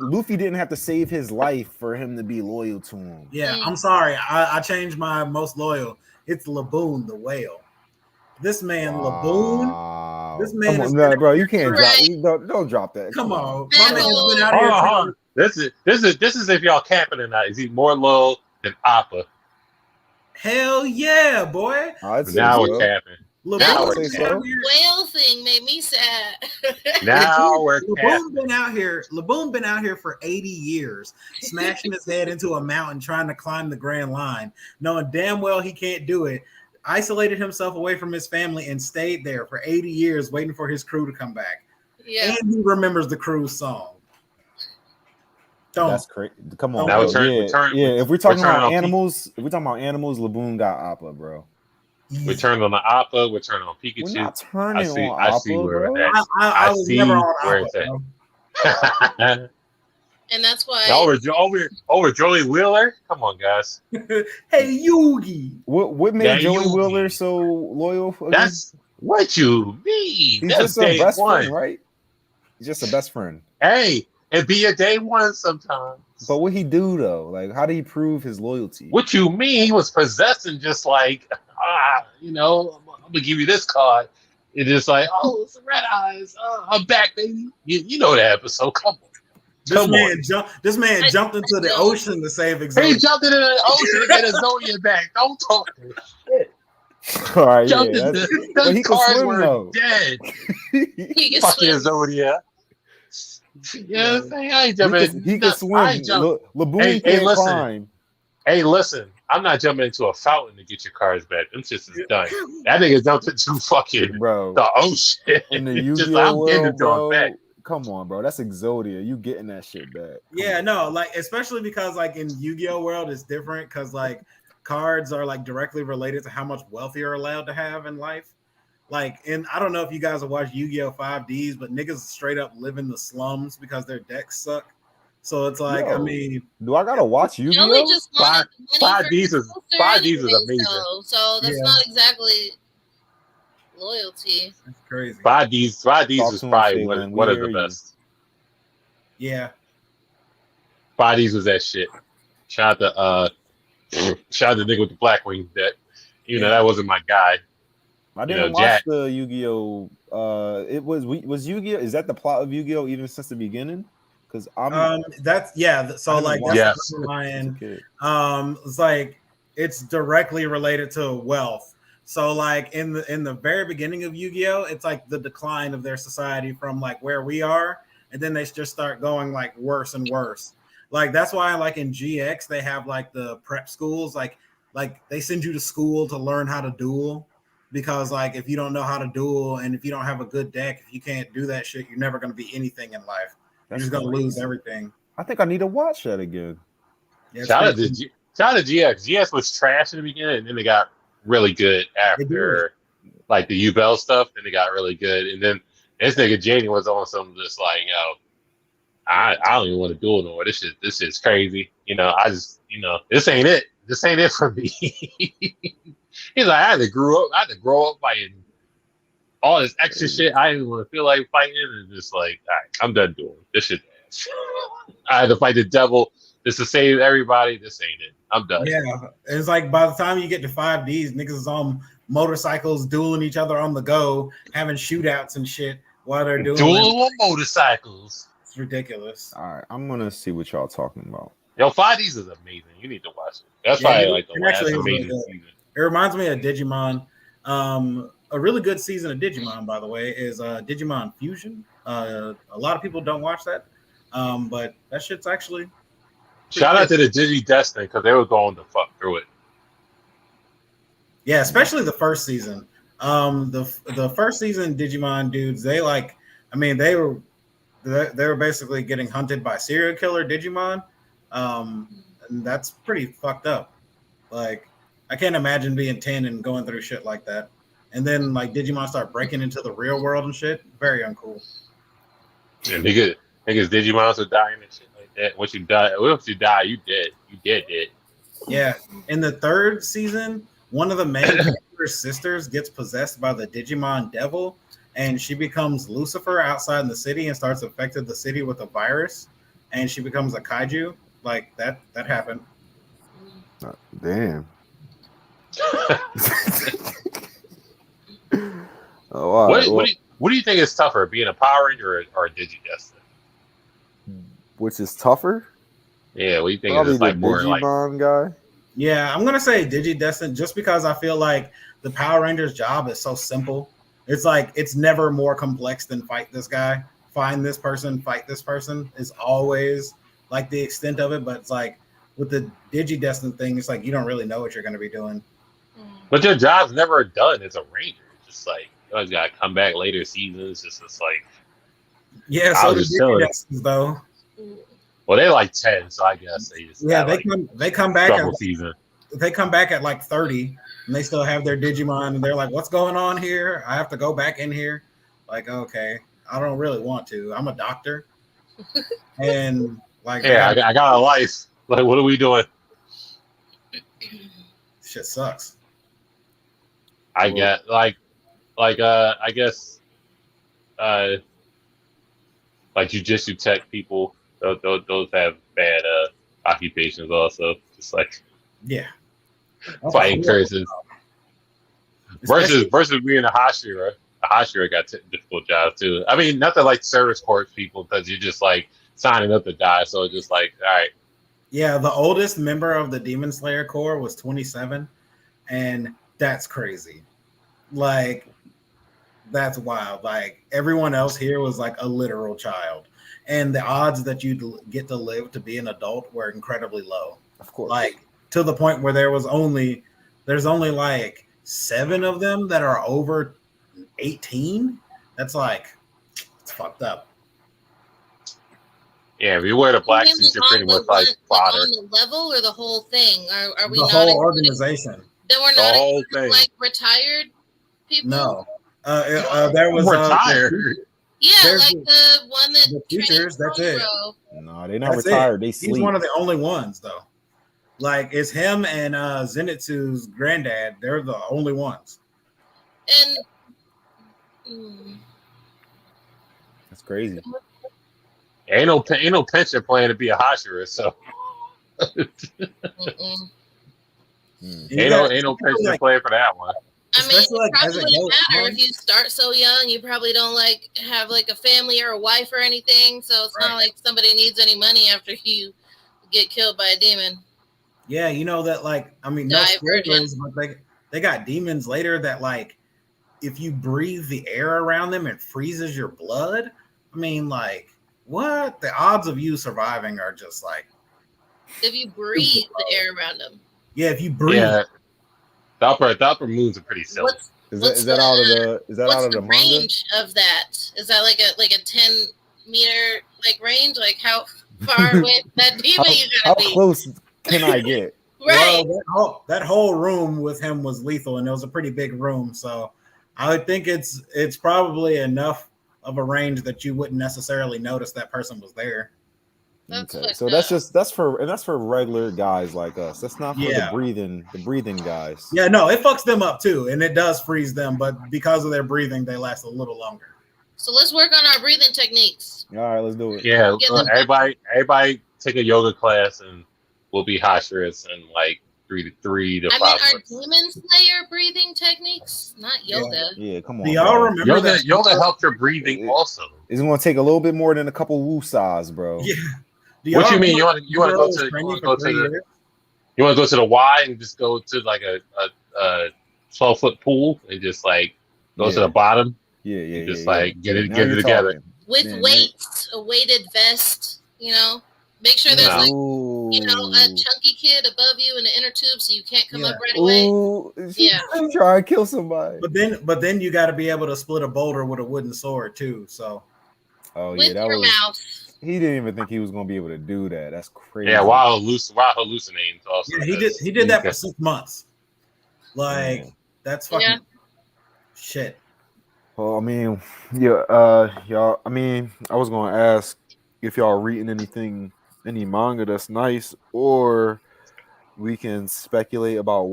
Luffy didn't have to save his life for him to be loyal to him. Yeah, I'm sorry. I changed my most loyal. It's Laboon the whale. This man, Laboon. This man, bro. You can't don't drop that. Come on, my man's been out here. This is if y'all capping or not. Is he more loyal than Appa? Hell yeah, boy! Now we're capping. Whale thing made me sad. Now we're capping. Laboon been out here for 80 years, smashing his head into a mountain trying to climb the Grand Line, knowing damn well he can't do it. Isolated himself away from his family and stayed there for 80 years, waiting for his crew to come back. Yeah, and he remembers the crew's song. That's crazy. Come on, now If we're talking about animals, Laboon got Appa, bro. We turned on the Appa. We're turning on Pikachu. We're not turning on Appa, I see where bro. it's at. I was never on Appa. And that's why over Joey Wheeler. Come on, guys. Hey, Yugi. What made Joey Wheeler so loyal? That's what you mean. He's just a best friend, right? He's just a best friend. Hey. And be a day one sometimes. But what he do though? Like, how did he prove his loyalty? What you mean? He was possessed and just like, I'm gonna give you this card. It's just like, oh, it's red eyes. I'm back, baby. You know that episode. Come on. This man jumped into the ocean to save Exodia. He jumped into the ocean to get Exodia back. Don't talk to shit. All right, those cards were dead. Fucking Exodia. Yeah, I ain't jumping. He can swim. Laboon can't climb. Hey, listen. I'm not jumping into a fountain to get your cards back. Them shit is done. That nigga jumped into fucking the ocean. In the Yu-Gi-Oh world, bro. Come on, bro. That's Exodia. You getting that shit back. Like especially because like in Yu-Gi-Oh world it's different because like cards are like directly related to how much wealth you're allowed to have in life. Like, and I don't know if you guys have watched Yu-Gi-Oh 5Ds, but niggas straight up live in the slums because their decks suck. So it's like, I mean, do I gotta watch Yu-Gi-Oh? 5Ds is amazing. So that's not exactly loyalty. That's crazy. 5Ds is probably one of the best. Yeah. 5Ds was that shit. Shout out to nigga with the black wing deck. That wasn't my guy. I didn't watch the Yu-Gi-Oh. It was Yu-Gi-Oh. Is that the plot of Yu-Gi-Oh even since the beginning? Because So like that's it's like it's directly related to wealth So like in the very beginning of Yu-Gi-Oh, it's like the decline of their society from like where we are, and then they just start going like worse and worse. Like that's why like in GX they have like the prep schools, like they send you to school to learn how to duel, because like if you don't know how to duel and if you don't have a good deck, if you can't do that shit, you're never going to be anything in life. You're just going to lose everything. I think I need to watch that again. Yeah, shout out to GX. GX was trash in the beginning, and then they got really good after like the U-Bell stuff. Then they got really good, and then this nigga Janie was on some just like, I don't even want to do it no more. This is crazy. I just this ain't it. This ain't it for me. He's like, I had to grow up fighting all this extra shit. I didn't want to feel like fighting, and just like, all right, I'm done doing this shit. I had to fight the devil just to save everybody. This ain't it. I'm done. Yeah, it's like by the time you get to 5Ds, niggas is on motorcycles dueling each other on the go, having shootouts and shit while they're doing dual motorcycles. It's ridiculous. All right, I'm gonna see what y'all talking about. Yo, 5Ds is amazing. You need to watch it. That's probably like the last amazing season. It reminds me of Digimon. A really good season of Digimon, by the way, is Digimon Fusion. A lot of people don't watch that, but that shit's actually. Shout out to the Digi Destiny because they were going to fuck through it. Yeah, especially the first season. The first season Digimon dudes, they were basically getting hunted by serial killer Digimon, and that's pretty fucked up. Like, I can't imagine being 10 and going through shit like that. And then like Digimon start breaking into the real world and shit. Very uncool. Yeah, niggas Digimons are dying and shit like that. Once you die, you dead. You dead. Yeah. In the third season, one of the main sisters gets possessed by the Digimon devil, and she becomes Lucifer outside in the city and starts affecting the city with a virus, and she becomes a kaiju. Like that happened. Damn. Oh, wow. What do you think is tougher, being a Power Ranger or a Digidestin? Which is tougher? Yeah, what do you think Probably is like the more Digimon like guy? Yeah, I'm gonna say Digidestin just because I feel like the Power Rangers job is so simple. It's like it's never more complex than fight this guy, find this person, fight this person. Is always like the extent of it, but it's like with the Digidestin thing, it's like you don't really know what you're gonna be doing. But your job's never done as a Ranger. It's just like you always gotta come back later seasons. It's like yeah, so the Digidestins though. Well, they're like 10, so I guess they just they come back at season. They come back at like 30 and they still have their Digimon and they're like, what's going on here? I have to go back in here. Like, okay, I don't really want to. I'm a doctor. And like I got a life. Like, what are we doing? Shit sucks. I get I guess like jujitsu tech people, those have bad occupations also. Just like fighting persons. Versus being a Hashira. A Hashira got difficult jobs too. I mean, nothing like service corps people because you're just like signing up to die. So it's just like, all right. Yeah, the oldest member of the Demon Slayer Corps was 27, and that's crazy. Like, that's wild. Like, everyone else here was like a literal child, and the odds that you get to live to be an adult were incredibly low. Of course, like to the point where there's only like 7 of them that are over 18. That's like, it's fucked up. Yeah, if you wear the black suit, you're pretty much like fodder. On the level or the whole thing? Are we the not whole organization? Then we're not like retired people. No, there was retired. Yeah, like the one that the teachers. That's it. No, they're not retired. They sleep. He's one of the only ones though. Like it's him and Zenitsu's granddad. They're the only ones. And that's crazy. Ain't no pension plan to be a Hashira, so ain't no pension plan for that one. I mean, it probably wouldn't matter if you start so young. You probably don't like have like a family or a wife or anything, so it's not like somebody needs any money after you get killed by a demon. Yeah, you know that. Like, I mean, no spoilers, but they got demons later that like if you breathe the air around them, it freezes your blood. I mean, like, what? The odds of you surviving are just like if you breathe the air around them. Yeah, if you breathe. Yeah, the upper moons are pretty silly. Is that out of the range of that? Is that like a 10-meter like range? Like how far away that demon you gotta be? How close can I get? Right. Well, that whole room with him was lethal, and it was a pretty big room. So I would think it's probably enough of a range that you wouldn't necessarily notice that person was there. Okay, so that's for regular guys like us. That's not for the breathing guys. Yeah, no, it fucks them up too, and it does freeze them. But because of their breathing, they last a little longer. So let's work on our breathing techniques. All right, let's do it. Yeah, everybody take a yoga class, and we'll be hashras in like 3 to 5 months. Our demon slayer breathing techniques, not yoga. Yeah, come on. Do y'all remember yoga helps your breathing also? It's gonna take a little bit more than a couple woosahs, bro. Yeah. What you mean? You want to go to the Y and just go to like a 12-foot pool and just like go to the bottom? Yeah. Just like get it together with weights, a weighted vest. Make sure there's a chunky kid above you in the inner tube so you can't come up right away. I'm trying to kill somebody. But then you got to be able to split a boulder with a wooden sword too. So. With your mouth. He didn't even think he was gonna be able to do that. That's crazy. Yeah, while hallucinating. Also, yeah, he did that for 6 months. Like that's fucking shit. Well, I mean, y'all. I mean, I was gonna ask if y'all reading any manga that's nice, or we can speculate about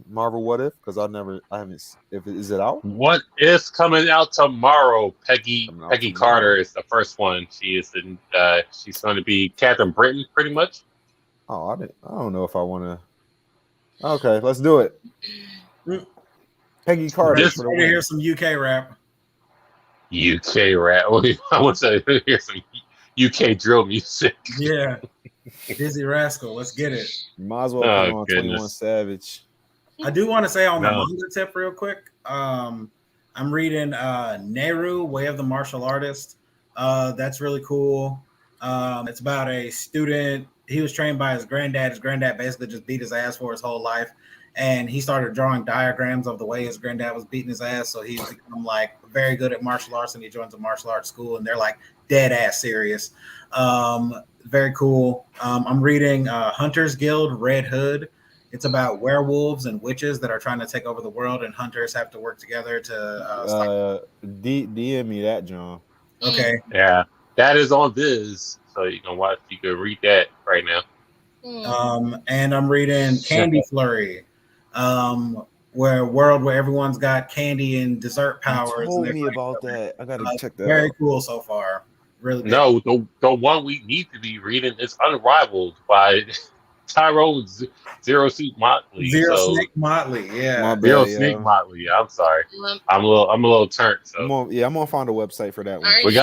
Marvel What If, because I haven't. Is it out? What If coming out tomorrow? Peggy Carter is the first one. She is she's going to be Captain Britain, pretty much. Oh, I don't know if I want to. Okay, let's do it. Peggy Carter. Just want to hear some UK rap. UK rap. I want to hear some UK drill music. Yeah. Dizzy Rascal, let's get it. You might as well come on 21 Savage. I do want to say on the manga tip real quick. I'm reading Nehru, Way of the Martial Artist. That's really cool. It's about a student. He was trained by his granddad. His granddad basically just beat his ass for his whole life. And he started drawing diagrams of the way his granddad was beating his ass. So he's become like very good at martial arts, and he joins a martial arts school, and they're like dead ass serious. Very cool. I'm reading Hunter's Guild, Red Hood. It's about werewolves and witches that are trying to take over the world, and hunters have to work together to DM me that, John. Okay. Yeah, that is on Viz, so you can watch. You can read that right now. And I'm reading Candy Flurry, where everyone's got candy and dessert powers. You told me about that. I gotta check that. Very out. Cool so far. Really good. No, the one we need to be reading is Unrivaled by Tyrone Zero Suit Motley. Snake Motley, yeah. Snake Motley. I'm sorry. I'm a little turned. So I'm gonna find a website for that one. We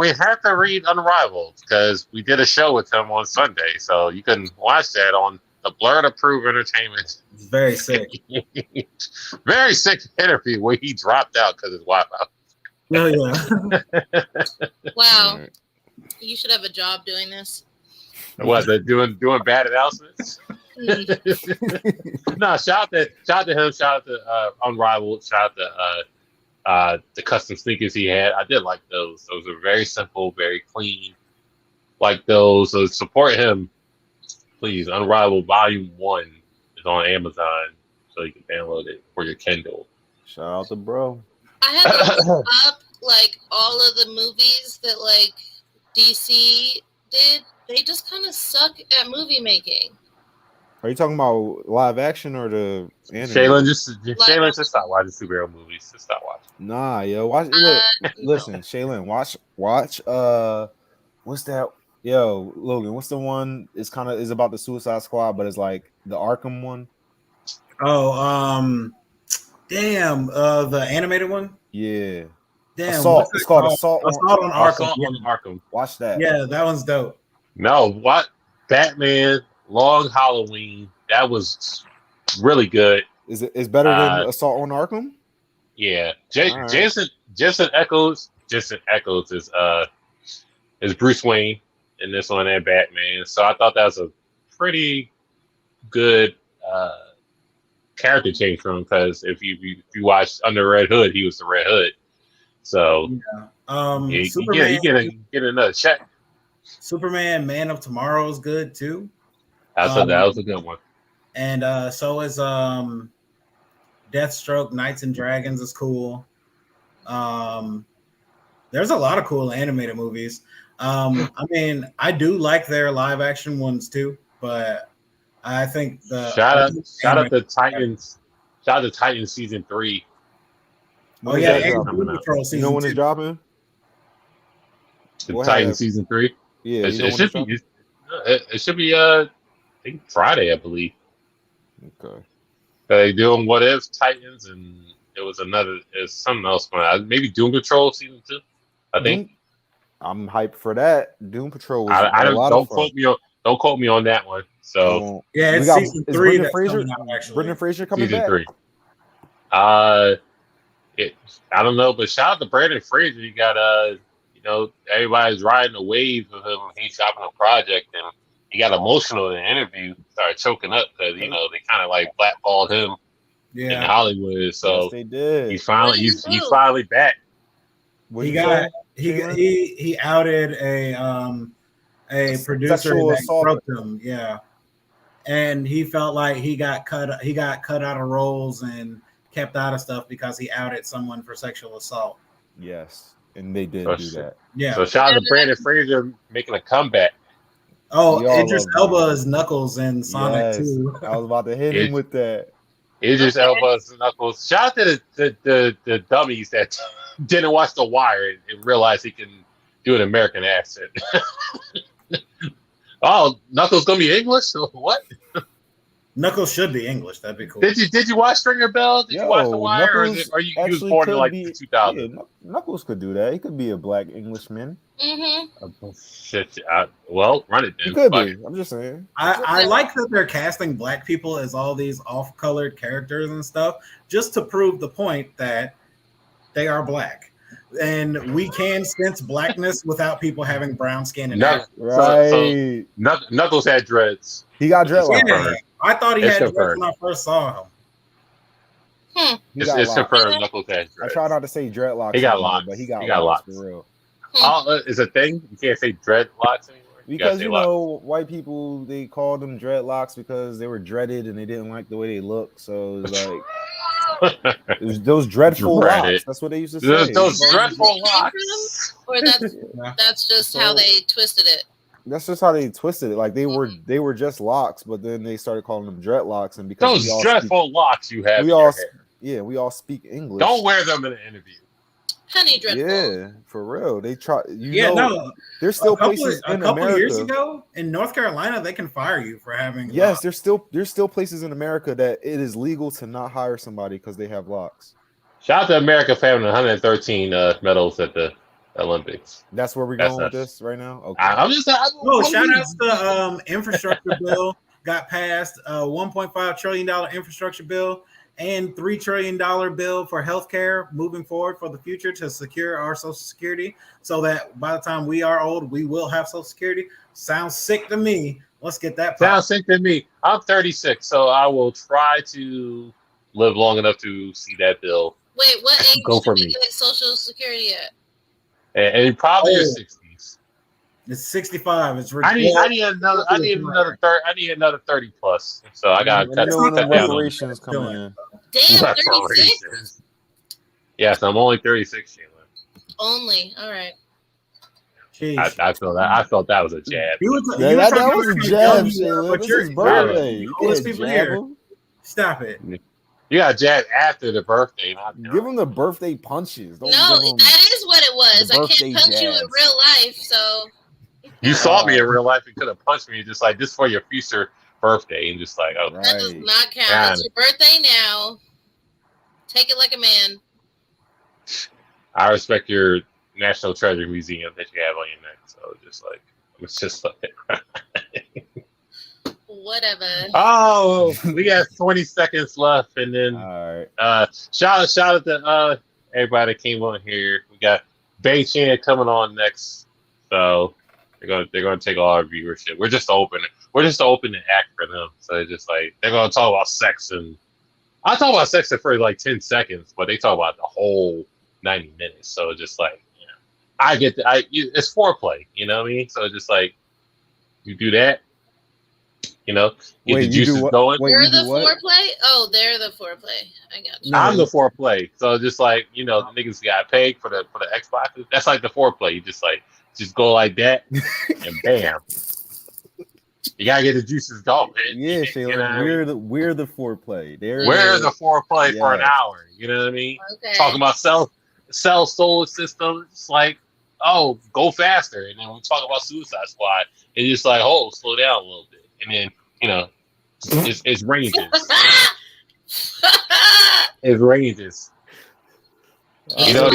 have to read Unrivaled because we did a show with him on Sunday, so you can watch that on the Blurred Approved Entertainment. It's very sick. Very sick interview where he dropped out because his Wi-Fi. Oh yeah. Wow. You should have a job doing this. What, they're doing bad announcements? No, shout out to him, shout out to Unrivaled, shout out to the custom sneakers he had. I did like those. Those are very simple, very clean. Like those. So support him, please. Unrivaled Volume 1 is on Amazon, so you can download it for your Kindle. Shout out to bro. I had to look up like all of the movies that like DC did. They just kind of suck at movie making. Are you talking about live action or the anime? Shaylin, just stop watching superhero movies. Just stop watching. Nah, yo, watch. Look, listen, Shaylin, watch. What's that? Yo, Logan, what's the one? It's about the Suicide Squad, but it's like the Arkham one. Oh, damn, the animated one. Yeah. Damn, Assault. It's called Assault on Arkham. Assault on Arkham. Watch that. Yeah, that one's dope. No, what? Batman, Long Halloween. That was really good. Is better than Assault on Arkham? Yeah, Right. Jensen Eccles is Bruce Wayne in this one and Batman. So I thought that was a pretty good character change for him, because if you watch Under Red Hood, he was the Red Hood. So Superman, you get another check. Superman, Man of Tomorrow is good too. That was a good one. And so is Deathstroke, Knights and Dragons is cool. There's a lot of cool animated movies. I mean, I do like their live action ones too, but I think the shout out to Titans. Shout out to Titans season 3. When yeah, is that and Doom dropping? Patrol You know season when it's 2. dropping? The What Titans happened? season 3. Yeah, It you know when should it's be. dropping? It should be. I think Friday, I believe. Okay. They doing What If Titans, and there was something else going on. Maybe Doom Patrol season 2. I think. I'm hyped for that. Doom Patrol was I a lot of fun. Don't quote me on that one. So yeah, it's season 3. Brendan That's Fraser. coming out, actually. Brendan Fraser coming season back. 3. I don't know, but shout out to Brandon Fraser. He got everybody's riding a wave of him. He's shopping a project, and he got emotional in the interview. Started choking up because they kind of like blackballed him in Hollywood. So yes, they did. he's finally back. He outed a producer that groped him. Yeah, and he felt like he got cut out of roles and kept out of stuff because he outed someone for sexual assault. Yes, and they did do that. Yeah. So shout out to Brandon Fraser making a comeback. Oh, Idris Elba is Knuckles in Sonic 2. I was about to hit him with that. Idris Elba's Knuckles. Shout out to the dummies that didn't watch The Wire and realize he can do an American accent. Oh, Knuckles gonna be English? What? Knuckles should be English. That'd be cool. Did you watch Stringer Bell? Did you watch The Wire? Or you was born in like the 2000s? Yeah, Knuckles could do that. He could be a black Englishman. Mm-hmm. Shit. Well, run it then. He could be. I'm just saying. I like that they're casting black people as all these off-colored characters and stuff, just to prove the point that they are black. And we can sense blackness without people having brown skin and hair. Right. So Knuckles had dreads. He got dreadlocks. Yeah, I thought he had dreads when I first saw him. It's confirmed. Knuckles had dreads. I try not to say dreadlocks. He got locks. But he got locks for real. Is a thing? You can't say dreadlocks anymore? Because white people, they called them dreadlocks because they were dreaded and they didn't like the way they looked. So it was like it was those dreadful locks. That's what they used to say. Those dreadful locks. Or that's just how they twisted it. That's just how they twisted it. Like they were just locks, but then they started calling them dreadlocks. And because those dreadful locks you have, we all speak English. Don't wear them in an interview. Honey dreadful. Yeah, for real. They try. There's still places in America. A couple years ago in North Carolina, they can fire you for having. Yes, there's still places in America that it is legal to not hire somebody because they have locks. Shout out to America for having 113 medals at the Olympics. That's where we're going with this right now. Okay. Shout outs to infrastructure bill got passed. $1.5 trillion infrastructure bill. And $3 trillion bill for healthcare moving forward for the future to secure our Social Security, so that by the time we are old, we will have Social Security. Sounds sick to me. Let's get that. Sounds sick to me. I'm 36, so I will try to live long enough to see that bill. Wait, what age do we get Social Security at? And probably your 60s. It's 65. It's ridiculous. I need another 30 plus. So I got to cut down. Reparations coming in. Damn, 36? Yes, I'm only 36, Sheila. Only, all right. I felt that was a jab. That was a jab, Sheila. But your birthday. Let's be here. Stop it. You got jabbed after the birthday. Give him the birthday punches. That is what it was. I can't punch you in real life, so. You saw me in real life and could have punched me just like this for your future birthday and just like, oh, that does not count. It's your birthday now. Take it like a man. I respect your National Treasure Museum that you have on your neck. So just like, it's just like Whatever. Oh, we got 20 seconds left, and then all right. Shout out to everybody that came on here. We got B.A.E coming on next, so they're gonna take all our viewership. We're just open to act for them. So they're just like they're gonna talk about sex, and I talk about sex for like 10 seconds, but they talk about the whole 90 minutes. So it's just like, I get it's foreplay, you know what I mean? So it's just like you do that. You know, get the juices going. You're the foreplay? Oh, they're the foreplay. I got you. I'm the foreplay. So just like, the niggas got paid for the Xbox. That's like the foreplay. You just go like that and bam. You gotta get the juices going. Yeah, Shayla, we're the foreplay. We're the foreplay for an hour. You know what I mean? Okay. Talking about cell solar system. It's like, oh, go faster. And then we talk about Suicide Squad. It's just like, oh, slow down a little bit. And then, it's ranges. It's ranges.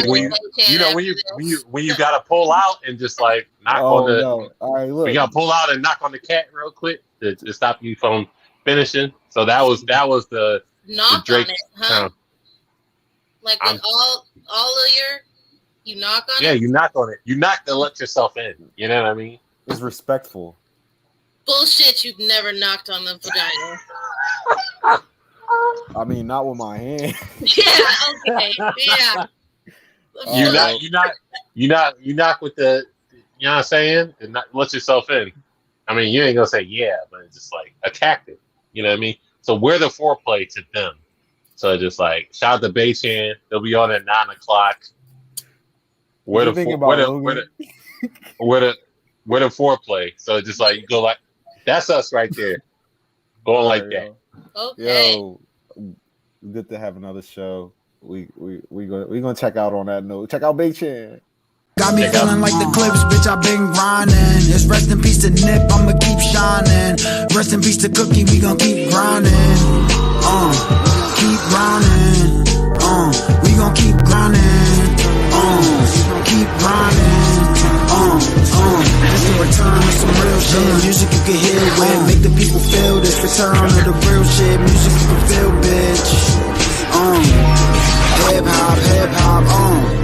When you gotta pull out and just like knock on the. No. All right, look. We gotta pull out and knock on the cat real quick to stop you from finishing. So that was the Drake. On it, huh? Like with all of you knock on it. Yeah, you knock on it. You knock to let yourself in. You know what I mean? It's respectful. Bullshit! You've never knocked on the vagina. I mean, not with my hand. Yeah. Okay. Yeah. You knock with the. You know what I'm saying? And not let yourself in. I mean, you ain't gonna say yeah, but it's just like attack it. You know what I mean? So we're the foreplay to them. So just like shout out to B.A.E. They'll be on at 9:00. We're the foreplay. So just like you go like that's us right there, going like that. Okay. Yo, good to have another show. We gonna check out on that note. Check out B.A.E. Got me feeling like the Clips, bitch, I been grinding. It's rest in peace to Nip, I'ma keep shining. Rest in peace to Cookie, we gon' keep grinding. Keep grinding. We gon' keep grinding. Keep grinding. It's the return of some real shit. Music you can hear with, make the people feel this. Return of the real shit. Music you can feel, bitch.